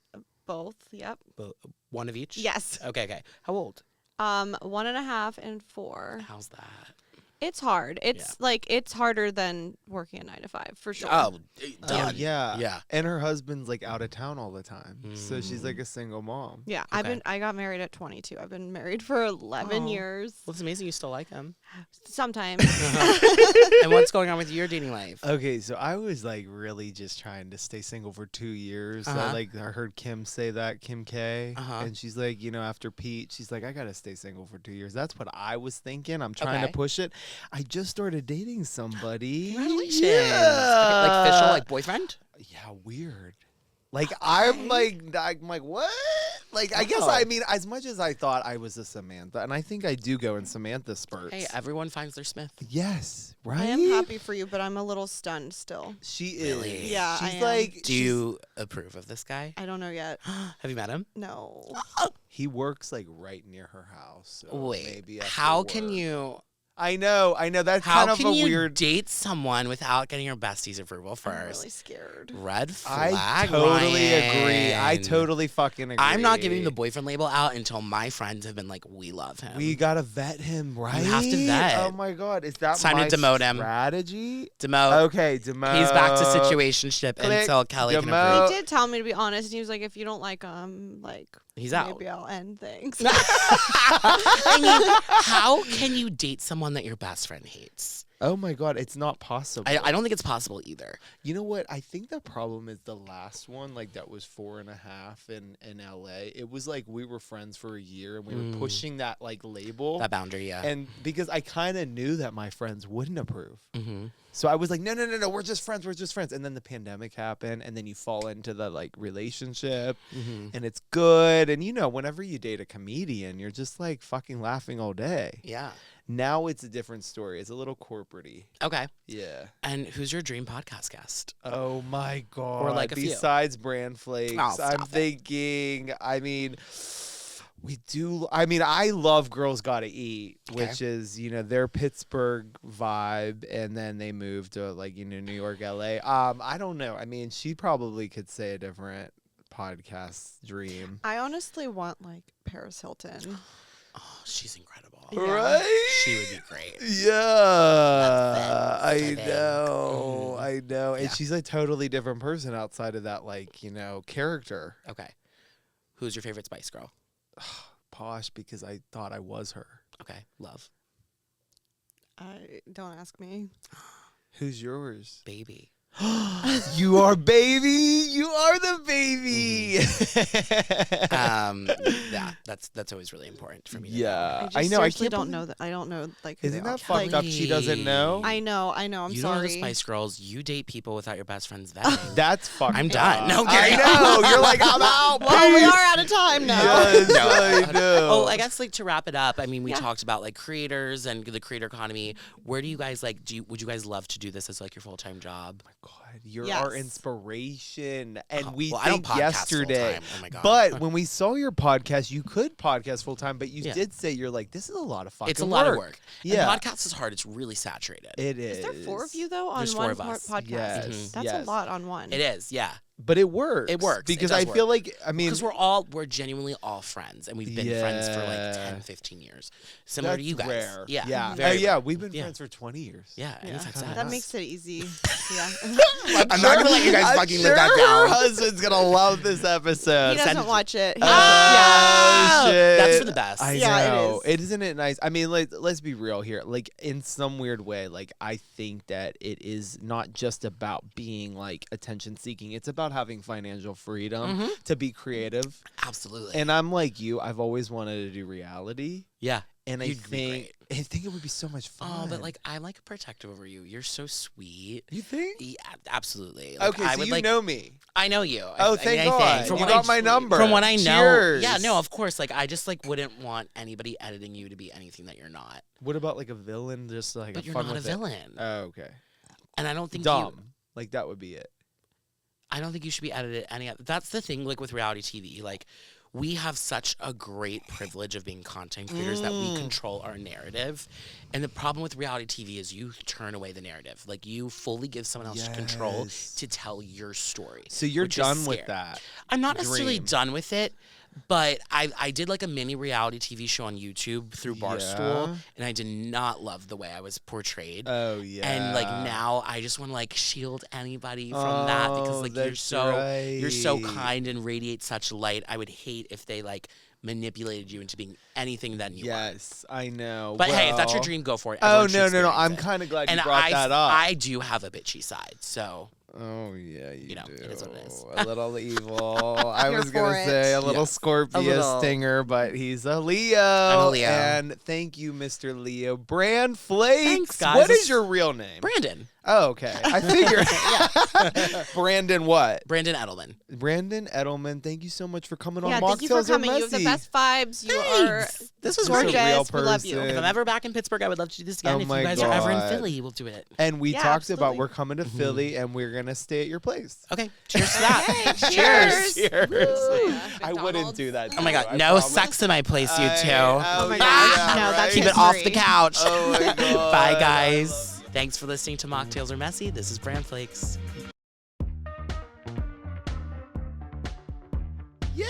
Speaker 1: Both. Yep.
Speaker 2: One of each?
Speaker 1: Yes.
Speaker 2: Okay. How old?
Speaker 1: 1.5 and 4.
Speaker 2: How's that?
Speaker 1: It's hard. It's
Speaker 2: Yeah.
Speaker 1: like it's harder than working a 9 to 5 for sure.
Speaker 2: Oh,
Speaker 3: Oh,
Speaker 2: done.
Speaker 3: yeah.
Speaker 2: Yeah.
Speaker 3: And her husband's like out of town all the time. So she's like a single mom.
Speaker 1: Yeah,
Speaker 2: Okay.
Speaker 1: I got married at 22. I've been married for 11
Speaker 2: Oh.
Speaker 1: years.
Speaker 2: Well, it's amazing you still like him.
Speaker 1: Sometimes.
Speaker 2: And what's going on with your dating life?
Speaker 3: Okay, so I was like really just trying to stay single for 2 years.
Speaker 2: Uh-huh.
Speaker 3: I heard Kim say that, Kim K.
Speaker 2: Uh-huh.
Speaker 3: And she's like, after Pete, she's like, I got to stay single for 2 years. That's what I was thinking. I'm trying to
Speaker 2: Okay.
Speaker 3: push it. I just started dating somebody.
Speaker 2: Congratulations.
Speaker 3: Yeah.
Speaker 2: Like official, like boyfriend?
Speaker 3: Yeah, weird. Like I'm like what? Like I guess
Speaker 2: Oh.
Speaker 3: I mean as much as I thought I was a Samantha, and I think I do go in Samantha spurts.
Speaker 2: Hey, everyone finds their Smith.
Speaker 3: Yes, right.
Speaker 1: I am happy for you, but I'm a little stunned still.
Speaker 3: She
Speaker 2: Really?
Speaker 3: is.
Speaker 1: Yeah, I
Speaker 3: she's
Speaker 1: am.
Speaker 3: like.
Speaker 2: Do you approve of this guy?
Speaker 1: I don't know yet.
Speaker 2: Have you met him?
Speaker 1: No.
Speaker 3: He works like right near her house. So
Speaker 2: Wait,
Speaker 3: maybe after
Speaker 2: how can
Speaker 3: work.
Speaker 2: you?
Speaker 3: I know. That's
Speaker 2: How
Speaker 3: kind of
Speaker 2: can
Speaker 3: a
Speaker 2: you
Speaker 3: weird.
Speaker 2: date someone without getting your bestie's approval
Speaker 1: I'm
Speaker 2: first?
Speaker 1: really scared.
Speaker 2: Red
Speaker 3: I
Speaker 2: flag.
Speaker 3: totally
Speaker 2: Ryan.
Speaker 3: agree. I totally fucking agree.
Speaker 2: I'm not giving the boyfriend label out until my friends have been like, we love him.
Speaker 3: We gotta vet him, right?
Speaker 2: have to vet.
Speaker 3: Oh my god, is that
Speaker 2: It's time
Speaker 3: my
Speaker 2: to demote him.
Speaker 3: strategy?
Speaker 2: Demote.
Speaker 3: Okay, demote.
Speaker 2: He's back to situationship
Speaker 3: Click.
Speaker 2: until Kelly can
Speaker 3: Demote.
Speaker 2: approve.
Speaker 1: He did tell me to be honest, and he was like, if you don't like him, like,
Speaker 2: He's out.
Speaker 1: maybe I'll end things.
Speaker 2: I mean, how can you date someone that your best friend hates?
Speaker 3: Oh my god, it's not possible.
Speaker 2: I don't think it's possible either.
Speaker 3: You know what? I think the problem is the last one, like that was 4.5 in LA. It was like we were friends for a year and we were pushing that like label.
Speaker 2: That boundary, yeah.
Speaker 3: And because I kind of knew that my friends wouldn't approve.
Speaker 2: Mm-hmm.
Speaker 3: So I was like, no, we're just friends. And then the pandemic happened, and then you fall into the like relationship, and it's good. And you know, whenever you date a comedian, you're just like fucking laughing all day.
Speaker 2: Yeah.
Speaker 3: Now it's a different story. It's a little corporate-y.
Speaker 2: Okay.
Speaker 3: Yeah.
Speaker 2: And who's your dream podcast guest?
Speaker 3: Oh my god.
Speaker 2: Or like a few.
Speaker 3: Besides Bran Flakes,
Speaker 2: Oh, stop
Speaker 3: I'm
Speaker 2: it.
Speaker 3: thinking. I mean. We do. I mean, I love Girls Gotta Eat, which is, you know, their Pittsburgh vibe, and then they moved to like, you know, New York, LA. I don't know. I mean, she probably could say a different podcast dream.
Speaker 1: I honestly want, like, Paris Hilton.
Speaker 2: Oh, she's incredible.
Speaker 1: Yeah.
Speaker 3: Right?
Speaker 2: She would be great.
Speaker 3: Yeah, I
Speaker 2: think.
Speaker 3: know,
Speaker 2: Mhm.
Speaker 3: I know, and
Speaker 2: Yeah.
Speaker 3: she's a totally different person outside of that, like, you know, character.
Speaker 2: Okay. Who's your favorite Spice Girl?
Speaker 3: Posh, because I thought I was her.
Speaker 2: Okay. Love.
Speaker 1: Don't ask me.
Speaker 3: Who's yours?
Speaker 2: Baby.
Speaker 3: You are baby. You are the baby.
Speaker 2: Yeah, that's always really important for me. To know.
Speaker 3: Yeah,
Speaker 1: I
Speaker 3: I know. I
Speaker 1: seriously
Speaker 3: can't
Speaker 1: don't
Speaker 3: believe-
Speaker 1: know that. I don't know, like, who
Speaker 3: Isn't
Speaker 1: they are.
Speaker 3: that fucked
Speaker 1: Like,
Speaker 3: up? She doesn't know.
Speaker 1: I know. I'm
Speaker 2: You
Speaker 1: sorry.
Speaker 2: know the Spice Girls. You date people without your best friend's vetting.
Speaker 3: That's fucked.
Speaker 2: I'm done.
Speaker 3: up.
Speaker 2: No,
Speaker 3: I
Speaker 2: Gary.
Speaker 3: know. You're like, I'm out.
Speaker 1: Well, we
Speaker 3: peace.
Speaker 1: are out of time now.
Speaker 3: Yes,
Speaker 2: No.
Speaker 3: I know.
Speaker 2: Oh, I guess like to wrap it up. I mean, we
Speaker 1: Yeah.
Speaker 2: talked about like creators and the creator economy. Where do you guys like? Would you guys love to do this as like your full time job?
Speaker 3: God, you're
Speaker 1: Yes.
Speaker 3: our inspiration, and
Speaker 2: Oh,
Speaker 3: we
Speaker 2: well, I don't
Speaker 3: think
Speaker 2: podcast
Speaker 3: yesterday.
Speaker 2: full-time. Oh my god!
Speaker 3: But when we saw your podcast, you could podcast full time, but you
Speaker 2: Yeah.
Speaker 3: did say you're like, this is a lot of fucking
Speaker 2: it's a lot of work.
Speaker 3: Yeah.
Speaker 2: And podcast is hard. It's really saturated.
Speaker 3: It is.
Speaker 1: Is there 4 of you, though, on
Speaker 2: There's 4
Speaker 1: one
Speaker 2: of us.
Speaker 1: podcast?
Speaker 3: Yes.
Speaker 2: Mhm.
Speaker 1: That's
Speaker 3: yes.
Speaker 1: a lot on one.
Speaker 2: It is, yeah.
Speaker 3: But it works.
Speaker 2: It works. It
Speaker 3: because
Speaker 2: does
Speaker 3: I feel
Speaker 2: work.
Speaker 3: like
Speaker 2: Because we're genuinely all friends, and we've been friends for like 10, 15 years. Similar
Speaker 3: that's
Speaker 2: to you guys.
Speaker 3: rare.
Speaker 2: Yeah.
Speaker 3: yeah,
Speaker 2: Very
Speaker 3: yeah.
Speaker 2: rare.
Speaker 3: We've been
Speaker 2: Yeah.
Speaker 3: friends for 20 years.
Speaker 2: Yeah.
Speaker 1: Yeah.
Speaker 2: anytime
Speaker 3: Kinda
Speaker 1: That
Speaker 3: nuts.
Speaker 1: makes it easy. Yeah.
Speaker 2: I'm not gonna let you guys
Speaker 3: I'm
Speaker 2: fucking
Speaker 3: sure
Speaker 2: live that
Speaker 3: Her
Speaker 2: down.
Speaker 3: husband's gonna love this episode.
Speaker 1: He doesn't
Speaker 2: Send-
Speaker 1: watch it. He
Speaker 3: Oh,
Speaker 1: doesn't-
Speaker 3: shit.
Speaker 2: That's for the best.
Speaker 3: I
Speaker 1: Yeah, it
Speaker 3: know.
Speaker 1: is.
Speaker 3: Isn't it nice? I mean, like, let's be real here. Like, in some weird way, like, I think that it is not just about being, like, attention seeking. It's about having financial freedom to be creative.
Speaker 2: Absolutely.
Speaker 3: And I'm like you. I've always wanted to do reality.
Speaker 2: yeah.
Speaker 3: And
Speaker 2: You'd be
Speaker 3: I think it would be so much fun.
Speaker 2: Oh, but like I'm like protective over you. You're so sweet.
Speaker 3: you think?
Speaker 2: Yeah, absolutely. Like,
Speaker 3: Okay,
Speaker 2: I
Speaker 3: so
Speaker 2: would
Speaker 3: you
Speaker 2: like.
Speaker 3: know me.
Speaker 2: I know you.
Speaker 3: Oh,
Speaker 2: I
Speaker 3: thank
Speaker 2: mean, I
Speaker 3: God.
Speaker 2: think. From
Speaker 3: You
Speaker 2: what
Speaker 3: got
Speaker 2: I,
Speaker 3: my number.
Speaker 2: From what I know.
Speaker 3: Cheers.
Speaker 2: Yeah. No. Of course. Like I just like wouldn't want anybody editing you to be anything that you're not.
Speaker 3: What about like a villain? Just like
Speaker 2: But
Speaker 3: a
Speaker 2: you're
Speaker 3: fun
Speaker 2: not a
Speaker 3: with it?
Speaker 2: villain.
Speaker 3: Oh, okay.
Speaker 2: And I don't think
Speaker 3: Dumb. Like that would be it.
Speaker 2: I don't think you should be edited any. That's the thing. Like with reality TV, like. We have such a great privilege of being content creators that we control our narrative. And the problem with reality TV is you turn away the narrative. Like you fully give someone else control
Speaker 3: Yes.
Speaker 2: to tell your story.
Speaker 3: So you're
Speaker 2: which is
Speaker 3: done with
Speaker 2: scary.
Speaker 3: that.
Speaker 2: I'm not necessarily
Speaker 3: dream.
Speaker 2: done with it, but I did like a mini reality TV show on YouTube through Barstool,
Speaker 3: Yeah.
Speaker 2: and I did not love the way I was portrayed.
Speaker 3: Oh yeah.
Speaker 2: And like now I just want to like shield anybody from that because
Speaker 3: Oh,
Speaker 2: like you're
Speaker 3: that's
Speaker 2: so
Speaker 3: right.
Speaker 2: kind and radiate such light. I would hate if they like manipulated you into being anything that you are.
Speaker 3: Yes, I know.
Speaker 2: But hey, if that's your
Speaker 3: Well-
Speaker 2: dream, go for it.
Speaker 3: Oh
Speaker 2: Everyone should
Speaker 3: no.
Speaker 2: experience
Speaker 3: I'm
Speaker 2: it.
Speaker 3: kind of glad
Speaker 2: And
Speaker 3: you brought that up.
Speaker 2: I do have a bitchy side, so
Speaker 3: Oh yeah, you
Speaker 2: know,
Speaker 3: do.
Speaker 2: it is what it is.
Speaker 3: A little evil. I
Speaker 1: Here
Speaker 3: was gonna
Speaker 1: for it.
Speaker 3: say a little
Speaker 2: Yes.
Speaker 3: Scorpio
Speaker 2: A little.
Speaker 3: stinger, but he's a Leo.
Speaker 2: I'm a Leo.
Speaker 3: And thank you, Mr. Leo. Bran Flakes.
Speaker 2: Thanks, guys.
Speaker 3: What
Speaker 2: This-
Speaker 3: is your real name?
Speaker 2: Brandon.
Speaker 3: Oh, okay. I figured. Brandon what?
Speaker 2: Brandon Edelman.
Speaker 3: Brandon Edelman, thank you so much for coming
Speaker 1: Yeah,
Speaker 3: on
Speaker 1: thank you for
Speaker 3: Mocktails Are
Speaker 1: coming. You have the
Speaker 3: Messy.
Speaker 1: best vibes. You
Speaker 2: Thanks. This was
Speaker 1: are
Speaker 2: great.
Speaker 1: gorgeous.
Speaker 3: Real
Speaker 1: We love you.
Speaker 3: person.
Speaker 2: If I'm ever back in Pittsburgh, I would love to do this again.
Speaker 3: Oh
Speaker 2: if
Speaker 3: my
Speaker 2: you guys are ever in
Speaker 3: God.
Speaker 2: Philly, we'll do it.
Speaker 3: And we
Speaker 1: Yeah,
Speaker 3: talked about
Speaker 1: absolutely.
Speaker 3: we're coming to Philly and we're gonna stay at your place.
Speaker 2: Okay. Cheers to that.
Speaker 1: Okay,
Speaker 2: Cheers.
Speaker 1: cheers.
Speaker 3: Cheers.
Speaker 1: Yeah,
Speaker 3: I wouldn't
Speaker 1: McDonald's.
Speaker 3: do that.
Speaker 2: Oh my
Speaker 3: to you,
Speaker 2: God.
Speaker 3: I
Speaker 2: No
Speaker 3: promise.
Speaker 2: sex in my place, you two.
Speaker 1: Oh my
Speaker 3: yeah,
Speaker 1: gosh.
Speaker 3: yeah,
Speaker 1: No, that's
Speaker 2: Keep
Speaker 3: right?
Speaker 2: it off the
Speaker 1: history.
Speaker 2: couch.
Speaker 3: Oh my God.
Speaker 2: Bye,
Speaker 3: I
Speaker 2: guys.
Speaker 3: love
Speaker 2: Thanks for listening to Mocktails Are Messy. This is Bran Flakes.
Speaker 3: Yeah.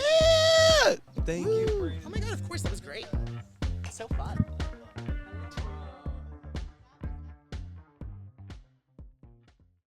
Speaker 3: Thank you.
Speaker 2: Oh my God, of course, that was great. So fun.